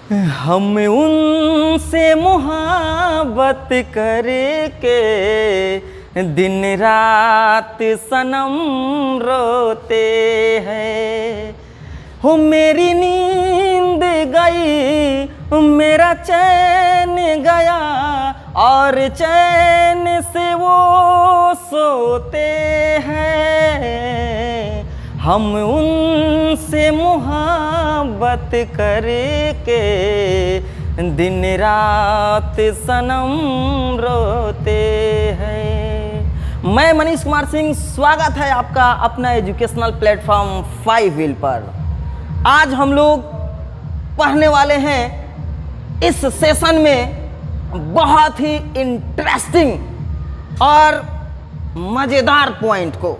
हम उनसे मुहाबत करके दिन रात सनम रोते हैं। हो मेरी नींद गई, मेरा चैन गया, और चैन से वो सोते हैं। हम उनसे मुहाबत करके दिन रात सनम रोते हैं। मैं मनीष कुमार सिंह, स्वागत है आपका अपना एजुकेशनल प्लेटफॉर्म 5 व्हील पर। आज हम लोग पढ़ने वाले हैं इस सेशन में बहुत ही इंटरेस्टिंग और मज़ेदार पॉइंट को।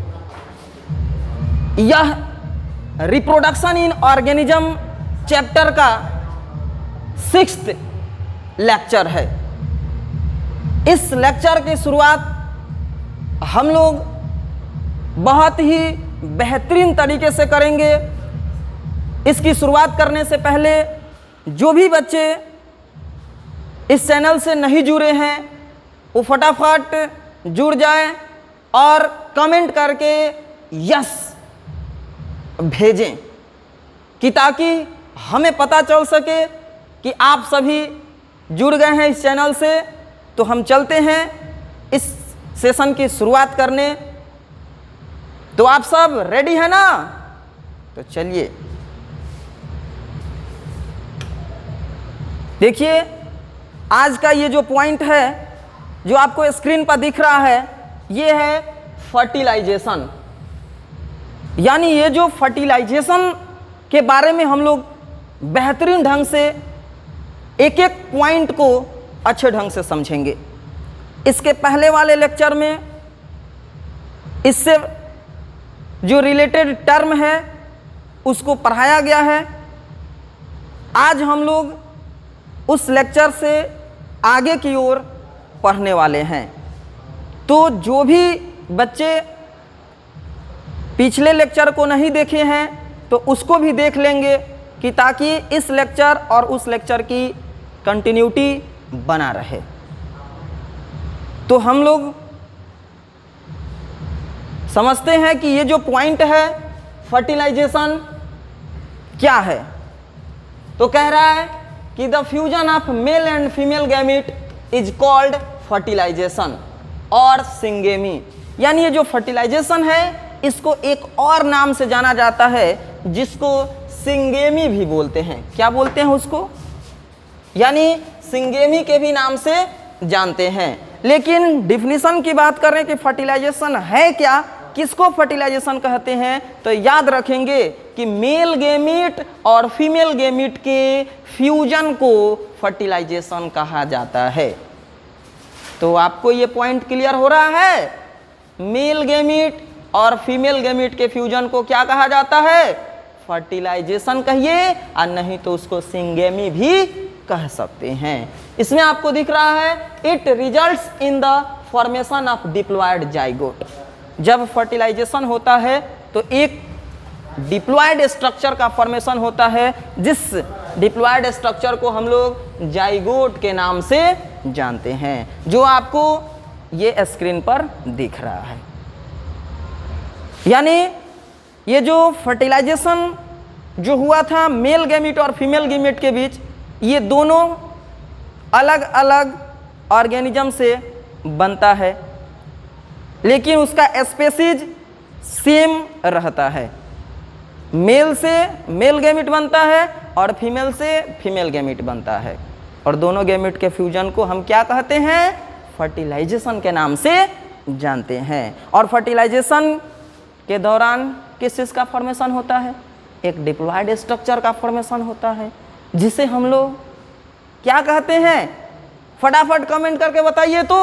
यह रिप्रोडक्शन इन ऑर्गेनिज्म चैप्टर का 6th लेक्चर है। इस लेक्चर की शुरुआत हम लोग बहुत ही बेहतरीन तरीके से करेंगे। इसकी शुरुआत करने से पहले जो भी बच्चे इस चैनल से नहीं जुड़े हैं वो फटाफट जुड़ जाएं और कमेंट करके यस भेजें कि ताकि हमें पता चल सके कि आप सभी जुड़ गए हैं इस चैनल से। तो हम चलते हैं इस सेशन की शुरुआत करने। तो आप सब रेडी हैं ना? तो चलिए देखिए, आज का ये जो पॉइंट है जो आपको स्क्रीन पर दिख रहा है, ये है फर्टिलाइजेशन। यानी ये जो फर्टिलाइजेशन के बारे में हम लोग बेहतरीन ढंग से एक एक पॉइंट को अच्छे ढंग से समझेंगे। इसके पहले वाले लेक्चर में इससे जो रिलेटेड टर्म है उसको पढ़ाया गया है। आज हम लोग उस लेक्चर से आगे की ओर पढ़ने वाले हैं। तो जो भी बच्चे पिछले लेक्चर को नहीं देखे हैं तो उसको भी देख लेंगे कि ताकि इस लेक्चर और उस लेक्चर की कंटिन्यूटी बना रहे। तो हम लोग समझते हैं कि ये जो पॉइंट है फर्टिलाइजेशन क्या है। तो कह रहा है कि the fusion of male and female gamete is called fertilization और सिंगेमी। यानी ये जो फर्टिलाइजेशन है इसको एक और नाम से जाना जाता है जिसको सिंगेमी भी बोलते हैं। क्या बोलते हैं उसको? यानी सिंगेमी के भी नाम से जानते हैं। लेकिन डिफिनीशन की बात करें कि फर्टिलाइजेशन है क्या, किसको फर्टिलाइजेशन कहते हैं, तो याद रखेंगे कि मेल गेमीट और फीमेल गेमीट के फ्यूजन को फर्टिलाइजेशन कहा जाता है। तो आपको ये पॉइंट क्लियर हो रहा है? मेल गेमीट और फीमेल गेमीट के फ्यूजन को क्या कहा जाता है? फर्टिलाइजेशन कहिए, और नहीं तो उसको सिंगेमी भी कह सकते हैं। इसमें आपको दिख रहा है it results in the formation of diploid zygote. जब फर्टिलाइजेशन होता है तो एक डिप्लॉयड स्ट्रक्चर का फॉर्मेशन होता है, जिस डिप्लॉयड स्ट्रक्चर को हम लोग जाइगोट के नाम से जानते हैं, जो आपको ये स्क्रीन पर दिख रहा है। यानी ये जो फर्टिलाइजेशन जो हुआ था मेल गैमीट और फीमेल गैमीट के बीच, ये दोनों अलग अलग ऑर्गेनिज्म से बनता है, लेकिन उसका स्पेसीज सेम रहता है। मेल से मेल गैमीट बनता है और फीमेल से फीमेल गैमीट बनता है, और दोनों गैमीट के फ्यूजन को हम क्या कहते हैं? फर्टिलाइजेशन के नाम से जानते हैं। और फर्टिलाइजेशन के दौरान किस चीज़ का फॉर्मेशन होता है? एक डिप्लॉयड स्ट्रक्चर का फॉर्मेशन होता है, जिसे हम लोग क्या कहते हैं? फटाफट कमेंट करके बताइए। तो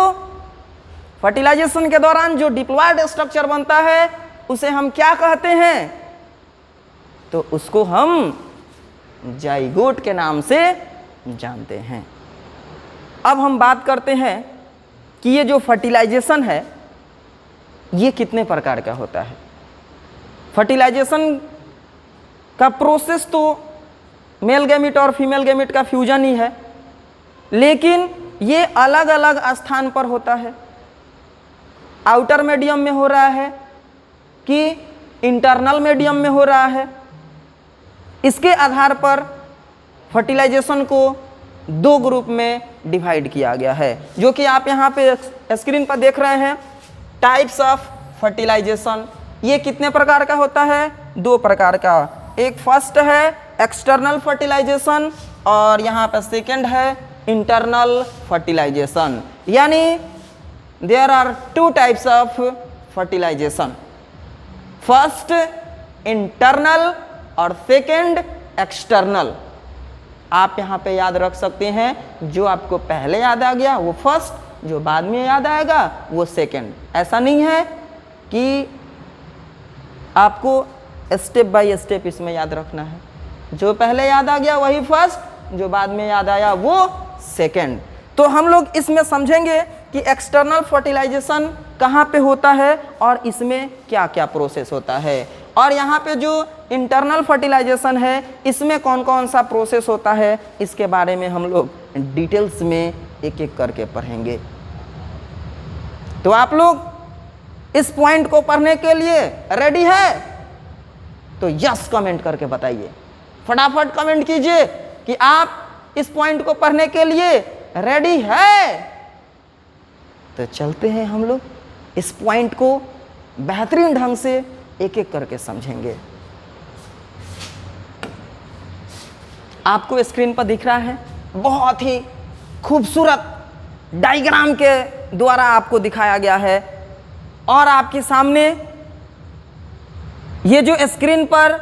फर्टिलाइजेशन के दौरान जो डिप्लॉयड स्ट्रक्चर बनता है उसे हम क्या कहते हैं? तो उसको हम जाइगोट के नाम से जानते हैं। अब हम बात करते हैं कि ये जो फर्टिलाइजेशन है ये कितने प्रकार का होता है। फर्टिलाइजेशन का प्रोसेस तो मेल गैमिट और फीमेल गैमिट का फ्यूजन ही है, लेकिन ये अलग अलग स्थान पर होता है। आउटर मीडियम में हो रहा है कि इंटरनल मीडियम में हो रहा है, इसके आधार पर फर्टिलाइजेशन को दो ग्रुप में डिवाइड किया गया है, जो कि आप यहाँ पे स्क्रीन पर देख रहे हैं। टाइप्स ऑफ फर्टिलाइजेशन, ये कितने प्रकार का होता है? दो प्रकार का। एक फर्स्ट है एक्सटर्नल फर्टिलाइजेशन और यहाँ पर सेकेंड है इंटरनल फर्टिलाइजेशन। यानी there are two types of fertilization, first internal और सेकेंड एक्सटर्नल। आप यहाँ पे याद रख सकते हैं, जो आपको पहले याद आ गया वो फर्स्ट, जो बाद में याद आएगा वो सेकेंड। ऐसा नहीं है कि आपको स्टेप बाय स्टेप इसमें याद रखना है, जो पहले याद आ गया वही फर्स्ट, जो बाद में याद आया वो सेकेंड। तो हम लोग इसमें समझेंगे कि एक्सटर्नल फर्टिलाइजेशन कहाँ पे होता है और इसमें क्या क्या प्रोसेस होता है, और यहाँ पे जो इंटरनल फर्टिलाइजेशन है इसमें कौन कौन सा प्रोसेस होता है, इसके बारे में हम लोग डिटेल्स में एक एक करके पढ़ेंगे। तो आप लोग इस पॉइंट को पढ़ने के लिए रेडी है? तो यस कमेंट करके बताइए, फटाफट कमेंट कीजिए कि आप इस पॉइंट को पढ़ने के लिए रेडी है। तो चलते हैं हम लोग इस पॉइंट को बेहतरीन ढंग से एक एक करके समझेंगे। आपको स्क्रीन पर दिख रहा है, बहुत ही खूबसूरत डायग्राम के द्वारा आपको दिखाया गया है, और आपके सामने ये जो स्क्रीन पर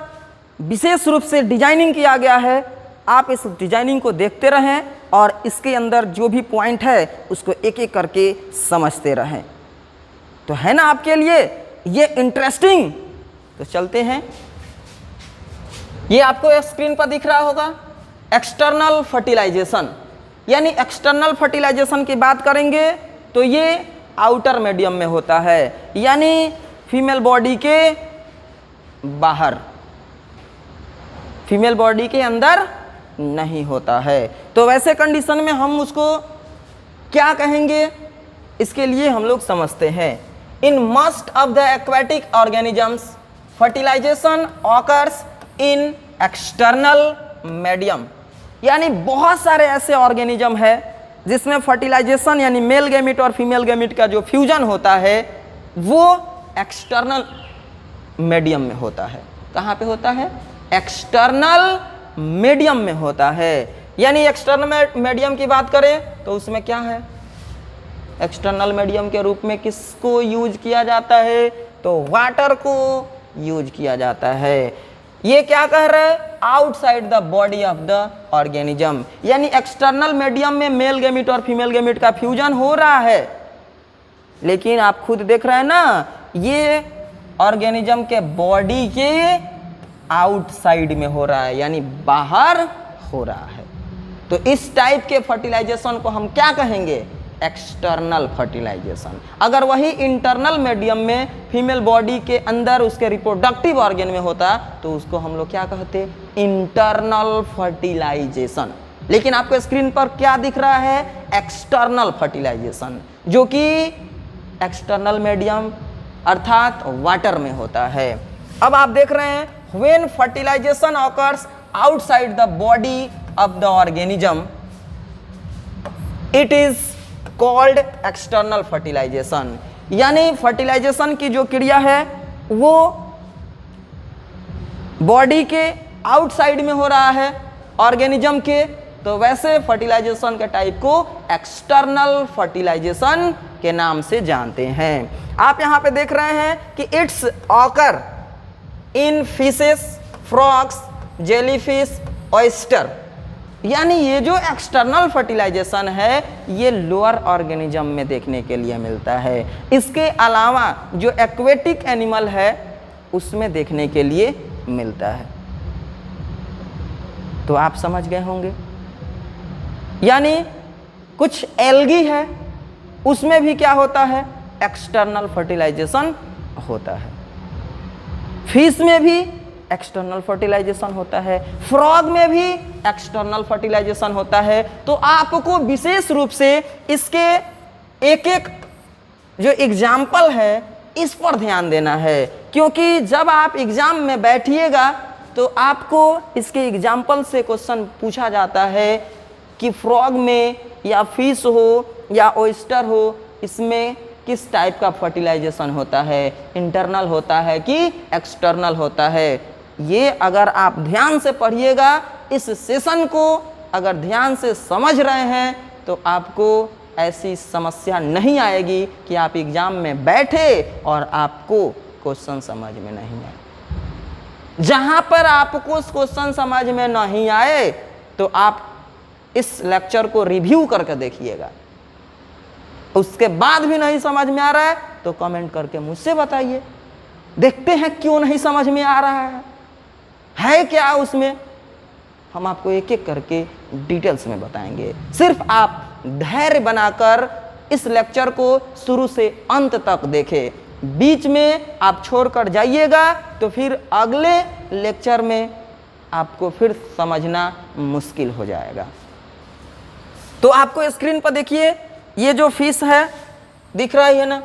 विशेष रूप से डिजाइनिंग किया गया है, आप इस डिजाइनिंग को देखते रहें और इसके अंदर जो भी पॉइंट है उसको एक एक करके समझते रहें। तो है ना आपके लिए ये इंटरेस्टिंग? तो चलते हैं। ये आपको स्क्रीन पर दिख रहा होगा एक्सटर्नल फर्टिलाइजेशन। यानी एक्सटर्नल फर्टिलाइजेशन की बात करेंगे तो ये आउटर मीडियम में होता है, यानी फीमेल बॉडी के बाहर, फीमेल बॉडी के अंदर नहीं होता है। तो वैसे कंडीशन में हम उसको क्या कहेंगे, इसके लिए हम लोग समझते हैं। In most of the aquatic organisms fertilization occurs in external medium. यानी बहुत सारे ऐसे ऑर्गेनिज्म है जिसमें फर्टिलाइजेशन यानी मेल गैमिट और फीमेल गैमिट का जो फ्यूजन होता है वो एक्सटर्नल मीडियम में होता है। कहाँ पे होता है? एक्सटर्नल मीडियम में होता है। यानी एक्सटर्नल मीडियम की बात करें तो उसमें क्या है? एक्सटर्नल मीडियम के रूप में किसको यूज किया जाता है? तो वाटर को यूज किया जाता है। ये क्या कह रहे हैं? Outside the body of the organism. यानी एक्सटर्नल मीडियम में मेल गैमिट और फीमेल गैमिट का फ्यूजन हो रहा है, लेकिन आप खुद देख रहे हैं ना, ये ऑर्गेनिज्म के बॉडी के आउटसाइड में हो रहा है, यानी बाहर हो रहा है। तो इस टाइप के फर्टिलाइजेशन को हम क्या कहेंगे? External fertilization. अगर वही इंटरनल मीडियम में फीमेल बॉडी के अंदर उसके रिप्रोडक्टिव ऑर्गन में होता तो उसको हम लोग क्या कहते? Internal fertilization. लेकिन आपको स्क्रीन पर क्या दिख रहा है? एक्सटर्नल फर्टिलाइजेशन, जो कि एक्सटर्नल मीडियम अर्थात वाटर में होता है। अब आप देख रहे हैं when fertilization occurs outside the body of the organism it is called external fertilization. यानी फर्टिलाइजेशन की जो क्रिया है वो बॉडी के आउटसाइड में हो रहा है ऑर्गेनिज्म के, तो वैसे फर्टिलाइजेशन के टाइप को एक्सटर्नल फर्टिलाइजेशन के नाम से जानते हैं। आप यहां पे देख रहे हैं कि it's occur in fishes, frogs, jellyfish, oyster. यानी ये जो एक्सटर्नल फर्टिलाइजेशन है ये लोअर ऑर्गेनिज्म में देखने के लिए मिलता है। इसके अलावा जो एक्वेटिक एनिमल है उसमें देखने के लिए मिलता है। तो आप समझ गए होंगे। यानी कुछ एल्गी है उसमें भी क्या होता है? एक्सटर्नल फर्टिलाइजेशन होता है। फिश में भी एक्सटर्नल फर्टिलाइजेशन होता है, फ्रॉग में भी एक्सटर्नल फर्टिलाइजेशन होता है। तो आपको विशेष रूप से इसके एक एक जो एग्जाम्पल है इस पर ध्यान देना है, क्योंकि जब आप एग्जाम में बैठिएगा तो आपको इसके एग्जाम्पल से क्वेश्चन पूछा जाता है कि फ्रॉग में या फिश हो या ऑयस्टर हो, इसमें किस टाइप का फर्टिलाइजेशन होता है, इंटरनल होता है कि एक्सटर्नल होता है। ये अगर आप ध्यान से पढ़िएगा, इस सेशन को अगर ध्यान से समझ रहे हैं तो आपको ऐसी समस्या नहीं आएगी कि आप एग्जाम में बैठे और आपको क्वेश्चन समझ में नहीं आए। जहां पर आपको क्वेश्चन समझ में नहीं आए तो आप इस लेक्चर को रिव्यू करके देखिएगा, उसके बाद भी नहीं समझ में आ रहा है तो कमेंट करके मुझसे बताइए, देखते हैं क्यों नहीं समझ में आ रहा है क्या उसमें। हम आपको एक एक करके डिटेल्स में बताएंगे। सिर्फ आप धैर्य बनाकर इस लेक्चर को शुरू से अंत तक देखें, बीच में आप छोड़कर जाइएगा तो फिर अगले लेक्चर में आपको फिर समझना मुश्किल हो जाएगा। तो आपको स्क्रीन पर देखिए, ये जो फिश है दिख रहा है ना,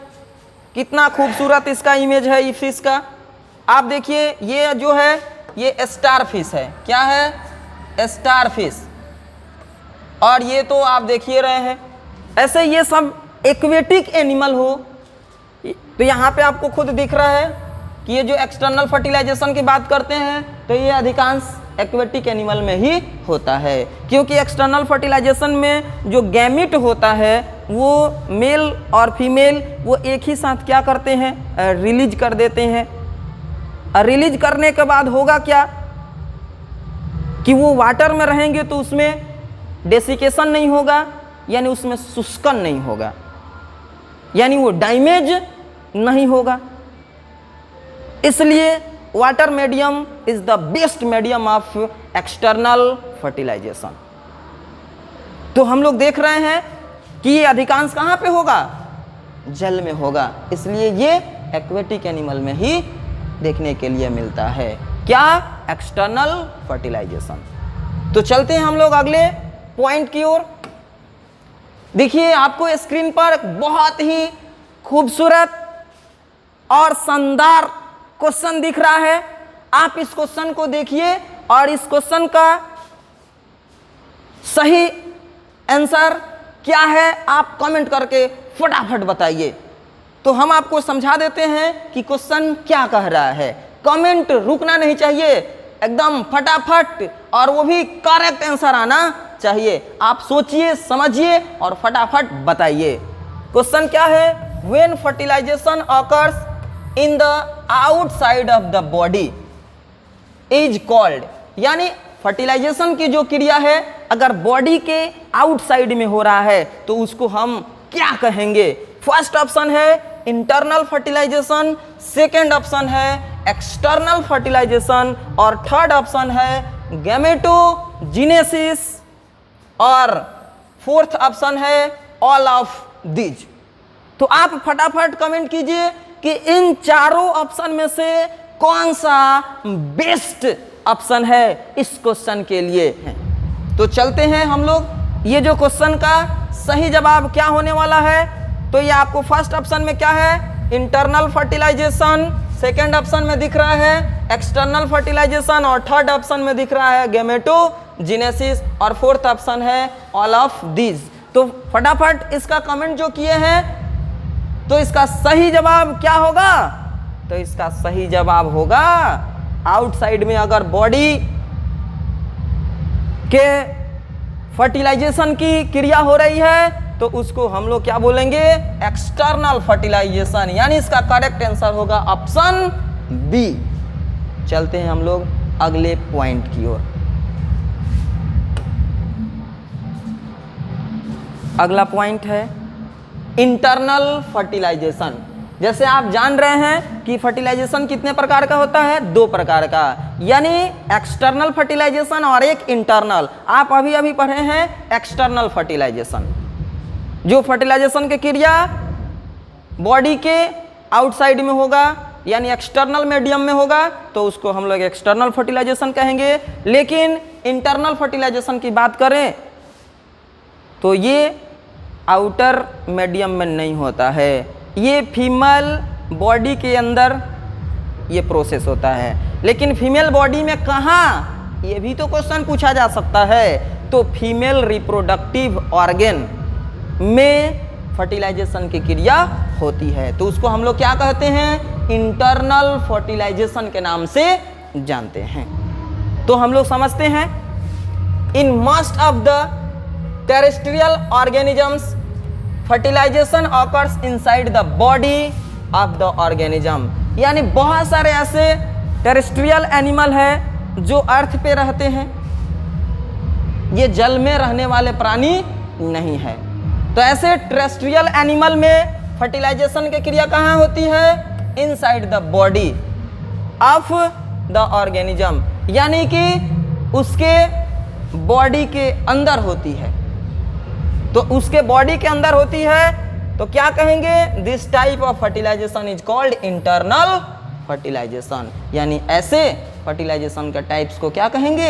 कितना खूबसूरत इसका इमेज है ये फिश का। आप देखिए ये जो है ये स्टार फिश है। क्या है? Star fish. और ये तो आप देखिए रहे हैं, ऐसे ये सब एक्वेटिक एनिमल हो। तो यहाँ पे आपको खुद दिख रहा है कि ये जो एक्सटर्नल फर्टिलाइजेशन की बात करते हैं तो ये अधिकांश एक्वेटिक एनिमल में ही होता है, क्योंकि एक्सटर्नल फर्टिलाइजेशन में जो गैमिट होता है वो मेल और फीमेल वो एक ही साथ क्या करते हैं, रिलीज कर देते हैं। रिलीज करने के बाद होगा क्या कि वो वाटर में रहेंगे तो उसमें डेसिकेशन नहीं होगा, यानी उसमें शुष्कन नहीं होगा, यानी वो डैमेज नहीं होगा। इसलिए water medium is the best medium of external fertilization. तो हम लोग देख रहे हैं कि ये अधिकांश कहाँ पे होगा, जल में होगा, इसलिए ये एक्वेटिक एनिमल में ही देखने के लिए मिलता है। क्या? External fertilization. तो चलते हैं हम लोग अगले पॉइंट की ओर। देखिए आपको स्क्रीन पर बहुत ही खूबसूरत और शानदार क्वेश्चन दिख रहा है। आप इस क्वेश्चन को देखिए और इस क्वेश्चन का सही आंसर क्या है आप कमेंट करके फटाफट बताइए। तो हम आपको समझा देते हैं कि क्वेश्चन क्या कह रहा है। कमेंट रुकना नहीं चाहिए, एकदम फटाफट, और वो भी करेक्ट आंसर आना चाहिए। आप सोचिए, समझिए और फटाफट बताइए। क्वेश्चन क्या है? When fertilization occurs in the outside of the body is called, यानी फर्टिलाइजेशन की जो क्रिया है अगर बॉडी के आउटसाइड में हो रहा है तो उसको हम क्या कहेंगे? फर्स्ट ऑप्शन है इंटरनल फर्टिलाइजेशन, सेकेंड ऑप्शन है एक्सटर्नल फर्टिलाइजेशन और थर्ड ऑप्शन है गैमेटोजेनेसिस और फोर्थ ऑप्शन है ऑल ऑफ दीज। तो आप फटाफट कमेंट कीजिए कि इन चारों ऑप्शन में से कौन सा बेस्ट ऑप्शन है इस क्वेश्चन के लिए। तो चलते हैं हम लोग, ये जो क्वेश्चन का सही जवाब क्या होने वाला है, तो ये आपको फर्स्ट ऑप्शन में क्या है, इंटरनल फर्टिलाइजेशन, सेकेंड ऑप्शन में दिख रहा है एक्सटर्नल फर्टिलाइजेशन और थर्ड ऑप्शन में दिख रहा है गैमेटोजेनेसिस और फोर्थ ऑप्शन है ऑल ऑफ दीज। तो फटाफट इसका कमेंट जो किए हैं तो इसका सही जवाब क्या होगा? तो इसका सही जवाब होगा आउटसाइड में अगर बॉडी के फर्टिलाइजेशन की क्रिया हो रही है तो उसको हम लोग क्या बोलेंगे? एक्सटर्नल फर्टिलाइजेशन, यानी इसका करेक्ट आंसर होगा ऑप्शन बी। चलते हैं हम लोग अगले पॉइंट की ओर। अगला पॉइंट है इंटरनल फर्टिलाइजेशन। जैसे आप जान रहे हैं कि फर्टिलाइजेशन कितने प्रकार का होता है? दो प्रकार का, यानी एक्सटर्नल फर्टिलाइजेशन और एक इंटरनल। आप अभी अभी पढ़े हैं एक्सटर्नल फर्टिलाइजेशन, जो फर्टिलाइजेशन की क्रिया बॉडी के आउटसाइड में होगा, यानी एक्सटर्नल मीडियम में होगा तो उसको हम लोग एक्सटर्नल फर्टिलाइजेशन कहेंगे। लेकिन इंटरनल फर्टिलाइजेशन की बात करें तो ये आउटर मीडियम में नहीं होता है, ये फीमेल बॉडी के अंदर ये प्रोसेस होता है। लेकिन फीमेल बॉडी में कहाँ, ये भी तो क्वेश्चन पूछा जा सकता है। तो फीमेल रिप्रोडक्टिव ऑर्गन में फर्टिलाइजेशन की क्रिया होती है, तो उसको हम लोग क्या कहते हैं, इंटरनल फर्टिलाइजेशन के नाम से जानते हैं। तो हम लोग समझते हैं in most of the terrestrial organisms fertilization occurs inside the body of the organism, यानी बहुत सारे ऐसे टेरेस्ट्रियल एनिमल हैं जो अर्थ पे रहते हैं, ये जल में रहने वाले प्राणी नहीं है। तो ऐसे टेरेस्ट्रियल एनिमल में फर्टिलाइजेशन की क्रिया कहाँ होती है, inside the body of the organism, यानी कि उसके बॉडी के अंदर होती है। तो उसके बॉडी के अंदर होती है तो क्या कहेंगे, this type of fertilization is called internal fertilization, यानी ऐसे फर्टिलाइजेशन के टाइप्स को क्या कहेंगे,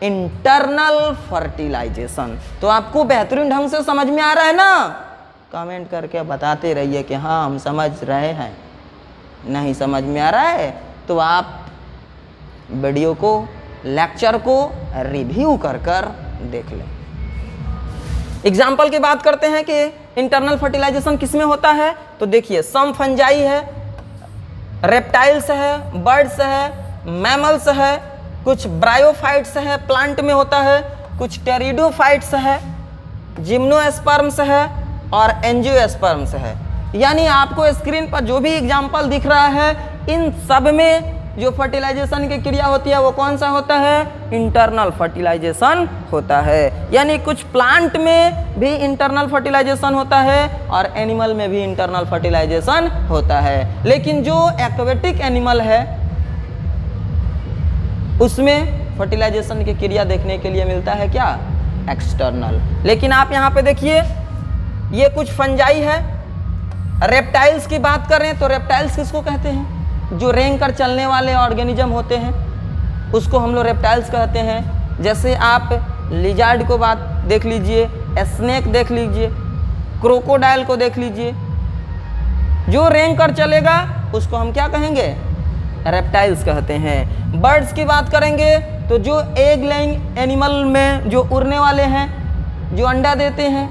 इंटरनल फर्टिलाइजेशन। तो आपको बेहतरीन ढंग से समझ में आ रहा है ना, कमेंट करके बताते रहिए कि हाँ हम समझ रहे हैं। नहीं समझ में आ रहा है तो आप वीडियो को, लेक्चर को रिव्यू कर देख लें। एग्जाम्पल की बात करते हैं कि इंटरनल फर्टिलाइजेशन किसमें होता है, तो देखिए सम फंजाई है, रेप्टाइल्स है, बर्ड्स है, मैमल्स है, कुछ ब्रायोफाइट्स है, प्लांट में होता है, कुछ टेरिडोफाइट्स है, जिम्नोस्पर्म्स है और एंजियोस्पर्म्स है। यानी आपको स्क्रीन पर जो भी एग्जाम्पल दिख रहा है इन सब में जो फर्टिलाइजेशन की क्रिया होती है वो कौन सा होता है, इंटरनल फर्टिलाइजेशन होता है। यानी कुछ प्लांट में भी इंटरनल फर्टिलाइजेशन होता है और एनिमल में भी इंटरनल फर्टिलाइजेशन होता है। लेकिन जो एक्वेटिक एनिमल है उसमें फर्टिलाइजेशन की क्रिया देखने के लिए मिलता है क्या, एक्सटर्नल। लेकिन आप यहाँ पे देखिए ये कुछ फंजाई है। रेप्टाइल्स की बात करें तो रेप्टाइल्स किसको कहते हैं, जो रेंग कर चलने वाले ऑर्गेनिज्म होते हैं उसको हम लोग रेप्टाइल्स कहते हैं। जैसे आप लिजार्ड को बात देख लीजिए, स्नेक देख लीजिए, क्रोकोडाइल को देख लीजिए, जो रेंग कर चलेगा उसको हम क्या कहेंगे, रेप्टाइल्स कहते हैं। बर्ड्स की बात करेंगे तो जो एग लेइंग एनिमल में जो उड़ने वाले हैं, जो अंडा देते हैं,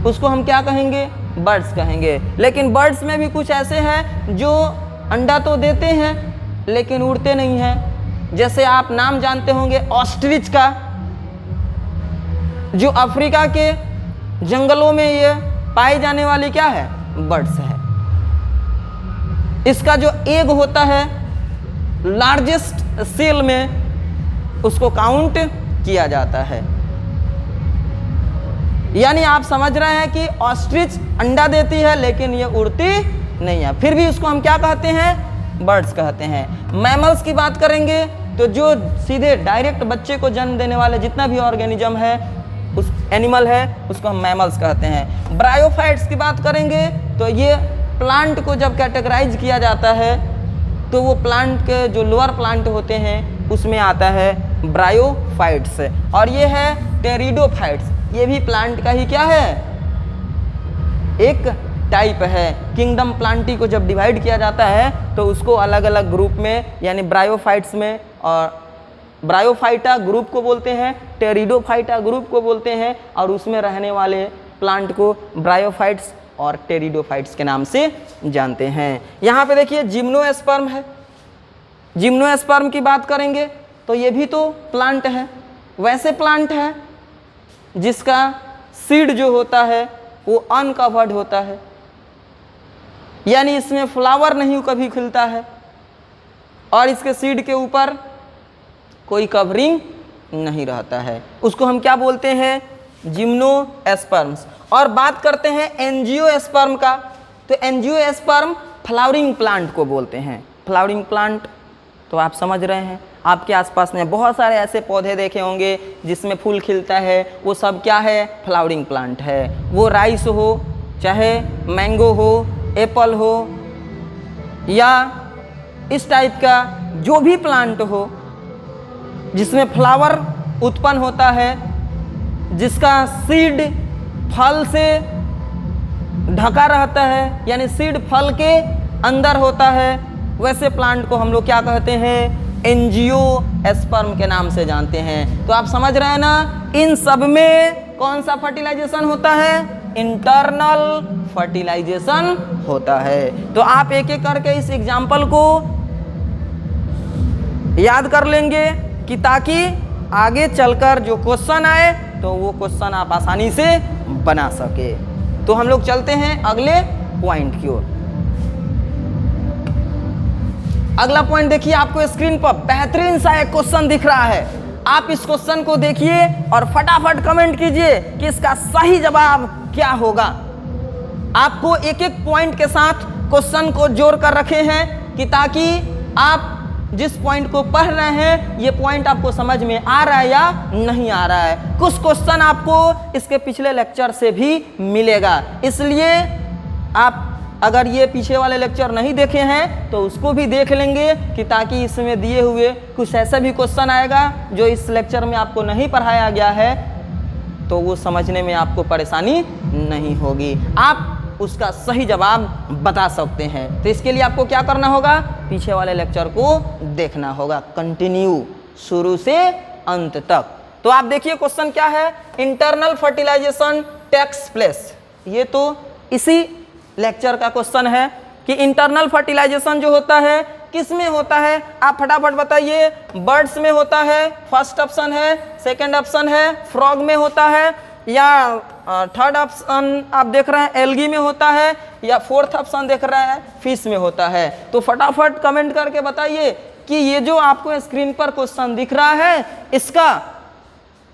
उसको हम क्या कहेंगे, बर्ड्स कहेंगे। लेकिन बर्ड्स में भी कुछ ऐसे हैं जो अंडा तो देते हैं लेकिन उड़ते नहीं हैं। जैसे आप नाम जानते होंगे ऑस्ट्रिच का, जो अफ्रीका के जंगलों में ये पाई जाने वाली क्या है, बर्ड्स है। इसका जो एग होता है लार्जेस्ट सेल में उसको काउंट किया जाता है। यानी आप समझ रहे हैं कि ऑस्ट्रिच अंडा देती है लेकिन ये उड़ती नहीं है, फिर भी उसको हम क्या कहते हैं, बर्ड्स कहते हैं। मैमल्स की बात करेंगे तो जो सीधे डायरेक्ट बच्चे को जन्म देने वाले जितना भी ऑर्गेनिज्म है, उस एनिमल है, उसको हम मैमल्स कहते हैं। ब्रायोफाइट्स की बात करेंगे तो ये प्लांट को जब कैटेगराइज किया जाता है तो वो प्लांट के जो लोअर प्लांट होते हैं उसमें आता है ब्रायोफाइट्स, और ये है टेरिडोफाइट्स, ये भी प्लांट का ही क्या है, एक टाइप है। किंगडम प्लांटी को जब डिवाइड किया जाता है तो उसको अलग अलग ग्रुप में, यानी ब्रायोफाइट्स में, और ब्रायोफाइटा ग्रुप को बोलते हैं, टेरिडोफाइटा ग्रुप को बोलते हैं, और उसमें रहने वाले प्लांट को ब्रायोफाइट्स और टेरिडोफाइट्स के नाम से जानते हैं। यहाँ पे देखिए जिम्नोस्पर्म है। जिम्नोस्पर्म की बात करेंगे तो ये भी तो प्लांट है, वैसे प्लांट है जिसका सीड जो होता है वो अनकवर्ड होता है, यानी इसमें फ्लावर नहीं कभी खिलता है और इसके सीड के ऊपर कोई कवरिंग नहीं रहता है। उसको हम क्या बोलते हैं, जिम्नोस्पर्म्स। और बात करते हैं एंजियोस्पर्म का, तो एंजियोस्पर्म फ्लावरिंग प्लांट को बोलते हैं। फ्लावरिंग प्लांट तो आप समझ रहे हैं, आपके आसपास में बहुत सारे ऐसे पौधे देखे होंगे जिसमें फूल खिलता है, वो सब क्या है, फ्लावरिंग प्लांट है। वो राइस हो, चाहे मैंगो हो, एप्पल हो, या इस टाइप का जो भी प्लांट हो जिसमें फ्लावर उत्पन्न होता है, जिसका सीड फल से ढका रहता है, यानी सीड फल के अंदर होता है, वैसे प्लांट को हम लोग क्या कहते हैं? एंजियोस्पर्म के नाम से जानते हैं। तो आप समझ रहे हैं ना, इन सब में कौन सा फर्टिलाइजेशन होता है? इंटरनल फर्टिलाइजेशन होता है। तो आप एक एक करके इस एग्जाम्पल को याद कर लेंगे कि ताकि आगे चलकर जो क्वेश्चन आए तो वो क्वेश्चन आप आसानी से बना सके। तो हम लोग चलते हैं अगले पॉइंट की ओर। अगला पॉइंट देखिए, आपको स्क्रीन पर बेहतरीन सा एक क्वेश्चन दिख रहा है। आप इस क्वेश्चन को देखिए और फटाफट कमेंट कीजिए कि इसका सही जवाब क्या होगा। आपको एक एक पॉइंट के साथ क्वेश्चन को जोड़ कर रखे हैं कि ताकि आप जिस पॉइंट को पढ़ रहे हैं ये पॉइंट आपको समझ में आ रहा है या नहीं आ रहा है। कुछ क्वेश्चन आपको इसके पिछले लेक्चर से भी मिलेगा, इसलिए आप अगर ये पीछे वाले लेक्चर नहीं देखे हैं तो उसको भी देख लेंगे कि ताकि इसमें दिए हुए कुछ ऐसा भी क्वेश्चन आएगा जो इस लेक्चर में आपको नहीं पढ़ाया गया है तो वो समझने में आपको परेशानी नहीं होगी, आप उसका सही जवाब बता सकते हैं। तो इसके लिए आपको क्या करना होगा? पीछे वाले लेक्चर को देखना होगा, कंटिन्यू शुरू से अंत तक। तो आप देखिए क्वेश्चन क्या है, इंटरनल फर्टिलाइजेशन टेक्स प्लेस। ये तो इसी लेक्चर का क्वेश्चन है कि इंटरनल फर्टिलाइजेशन जो होता है किस में होता है? आप फटाफट बताइए। बर्ड्स में होता है, फर्स्ट ऑप्शन है, सेकंड ऑप्शन है फ्रॉग में होता है, या थर्ड ऑप्शन आप देख रहे हैं एल्गी में होता है, या फोर्थ ऑप्शन देख रहे हैं फिश में होता है। तो फटाफट कमेंट करके बताइए कि ये जो आपको स्क्रीन पर क्वेश्चन दिख रहा है इसका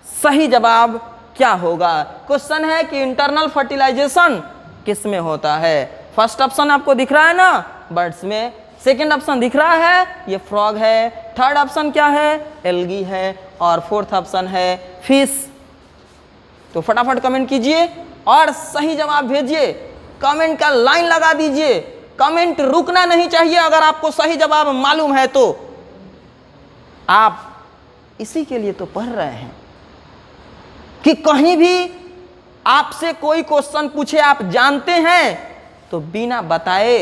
सही जवाब क्या होगा। क्वेश्चन है कि इंटरनल फर्टिलाइजेशन किस में होता है? फर्स्ट ऑप्शन आपको दिख रहा है ना, बर्ड्स में। सेकंड ऑप्शन दिख रहा है, ये फ्रॉग है। थर्ड ऑप्शन क्या है? एल्गी है। और फोर्थ ऑप्शन है फिश। तो फटाफट कमेंट कीजिए और सही जवाब भेजिए, कमेंट का लाइन लगा दीजिए। कमेंट रुकना नहीं चाहिए। अगर आपको सही जवाब मालूम है तो आप इसी के लिए तो पढ़ रहे हैं कि कहीं भी आपसे कोई क्वेश्चन पूछे, आप जानते हैं तो बिना बताए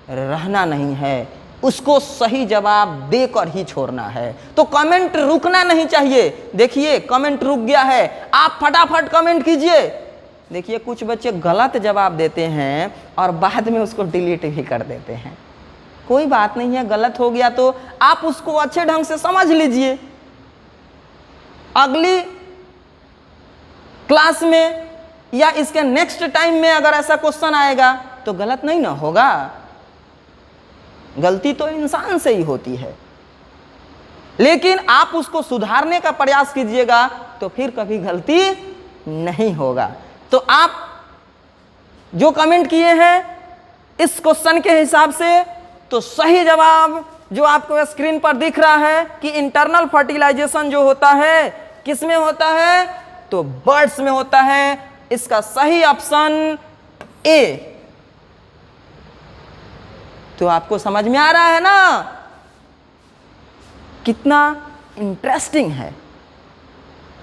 रहना नहीं है, उसको सही जवाब देकर ही छोड़ना है। तो कमेंट रुकना नहीं चाहिए। देखिए कमेंट रुक गया है, आप फटाफट कमेंट कीजिए। देखिए कुछ बच्चे गलत जवाब देते हैं और बाद में उसको डिलीट भी कर देते हैं। कोई बात नहीं है, गलत हो गया तो आप उसको अच्छे ढंग से समझ लीजिए। अगली क्लास में या इसके नेक्स्ट टाइम में अगर ऐसा क्वेश्चन आएगा तो गलत नहीं ना होगा। गलती तो इंसान से ही होती है, लेकिन आप उसको सुधारने का प्रयास कीजिएगा तो फिर कभी गलती नहीं होगा। तो आप जो कमेंट किए हैं इस क्वेश्चन के हिसाब से, तो सही जवाब जो आपको स्क्रीन पर दिख रहा है कि इंटरनल फर्टिलाइजेशन जो होता है किस में होता है? तो बर्ड्स में होता है। इसका सही ऑप्शन ए। तो आपको समझ में आ रहा है ना कितना इंटरेस्टिंग है।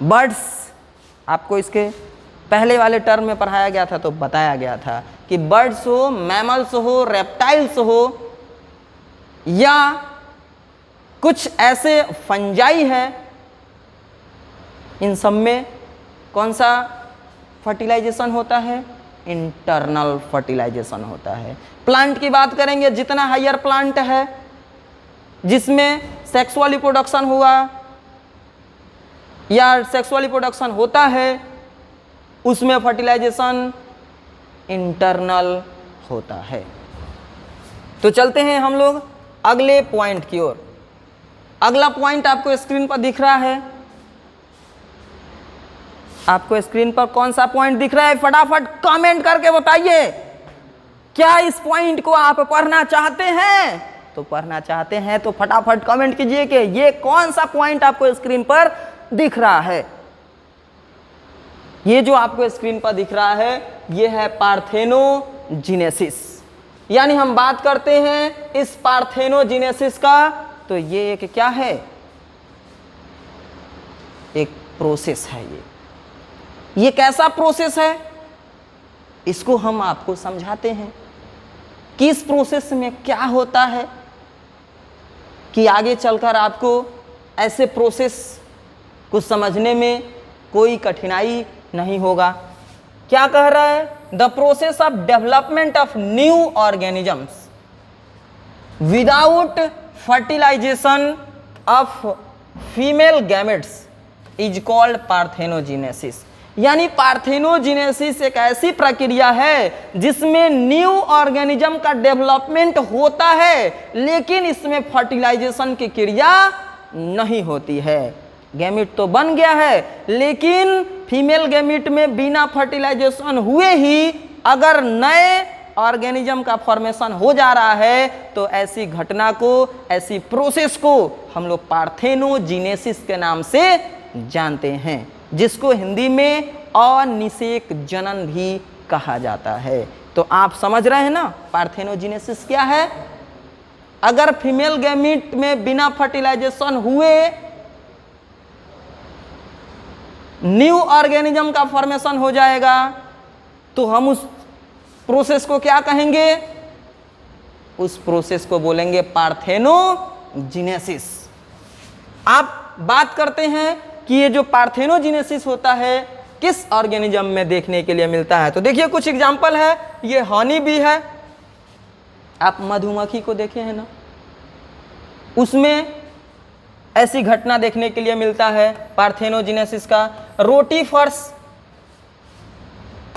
बर्ड्स आपको इसके पहले वाले टर्म में पढ़ाया गया था तो बताया गया था कि बर्ड्स हो, मैमल्स हो, रेप्टाइल्स हो, या कुछ ऐसे फंजाई है, इन सब में कौन सा फर्टिलाइजेशन होता है? इंटरनल फर्टिलाइजेशन होता है। प्लांट की बात करेंगे, जितना हायर प्लांट है जिसमें सेक्सुअल रिप्रोडक्शन हुआ या सेक्सुअल रिप्रोडक्शन होता है उसमें फर्टिलाइजेशन इंटरनल होता है। तो चलते हैं हम लोग अगले पॉइंट की ओर। अगला पॉइंट आपको स्क्रीन पर दिख रहा है। आपको स्क्रीन पर कौन सा पॉइंट दिख रहा है? फटाफट कमेंट करके बताइए। क्या इस पॉइंट को आप पढ़ना चाहते हैं? तो पढ़ना चाहते हैं तो फटाफट कमेंट कीजिए कि ये कौन सा पॉइंट आपको स्क्रीन पर दिख रहा है। ये जो आपको स्क्रीन पर दिख रहा है ये है पार्थेनोजेनेसिस। यानी हम बात करते हैं इस पार्थेनोजेनेसिस का, तो ये एक क्या है, एक प्रोसेस है। ये कैसा प्रोसेस है, इसको हम आपको समझाते हैं कि इस प्रोसेस में क्या होता है, कि आगे चलकर आपको ऐसे प्रोसेस को समझने में कोई कठिनाई नहीं होगा। क्या कह रहा है, the process of development of new organisms without fertilization of female gametes is called parthenogenesis. यानी पार्थेनोजेनेसिस एक ऐसी प्रक्रिया है जिसमें न्यू ऑर्गेनिज्म का डेवलपमेंट होता है, लेकिन इसमें फर्टिलाइजेशन की क्रिया नहीं होती है। गैमेट तो बन गया है, लेकिन फीमेल गैमेट में बिना फर्टिलाइजेशन हुए ही अगर नए ऑर्गेनिज्म का फॉर्मेशन हो जा रहा है, तो ऐसी घटना को, ऐसी प्रोसेस को हम लोग पार्थेनोजेनेसिस के नाम से जानते हैं, जिसको हिंदी में अनिषेक जनन भी कहा जाता है। तो आप समझ रहे हैं ना पार्थेनोजेनेसिस क्या है। अगर फीमेल गैमेट में बिना फर्टिलाइजेशन हुए न्यू ऑर्गेनिज्म का फॉर्मेशन हो जाएगा, तो हम उस प्रोसेस को क्या कहेंगे, उस प्रोसेस को बोलेंगे पार्थेनोजेनेसिस। आप बात करते हैं कि ये जो पार्थेनोजेनेसिस होता है किस ऑर्गेनिज्म में देखने के लिए मिलता है। तो देखिए कुछ एग्जांपल है, ये हनी बी है, आप मधुमक्खी को देखे हैं ना, उसमें ऐसी घटना देखने के लिए मिलता है पार्थेनोजेनेसिस का। रोटीफर्स,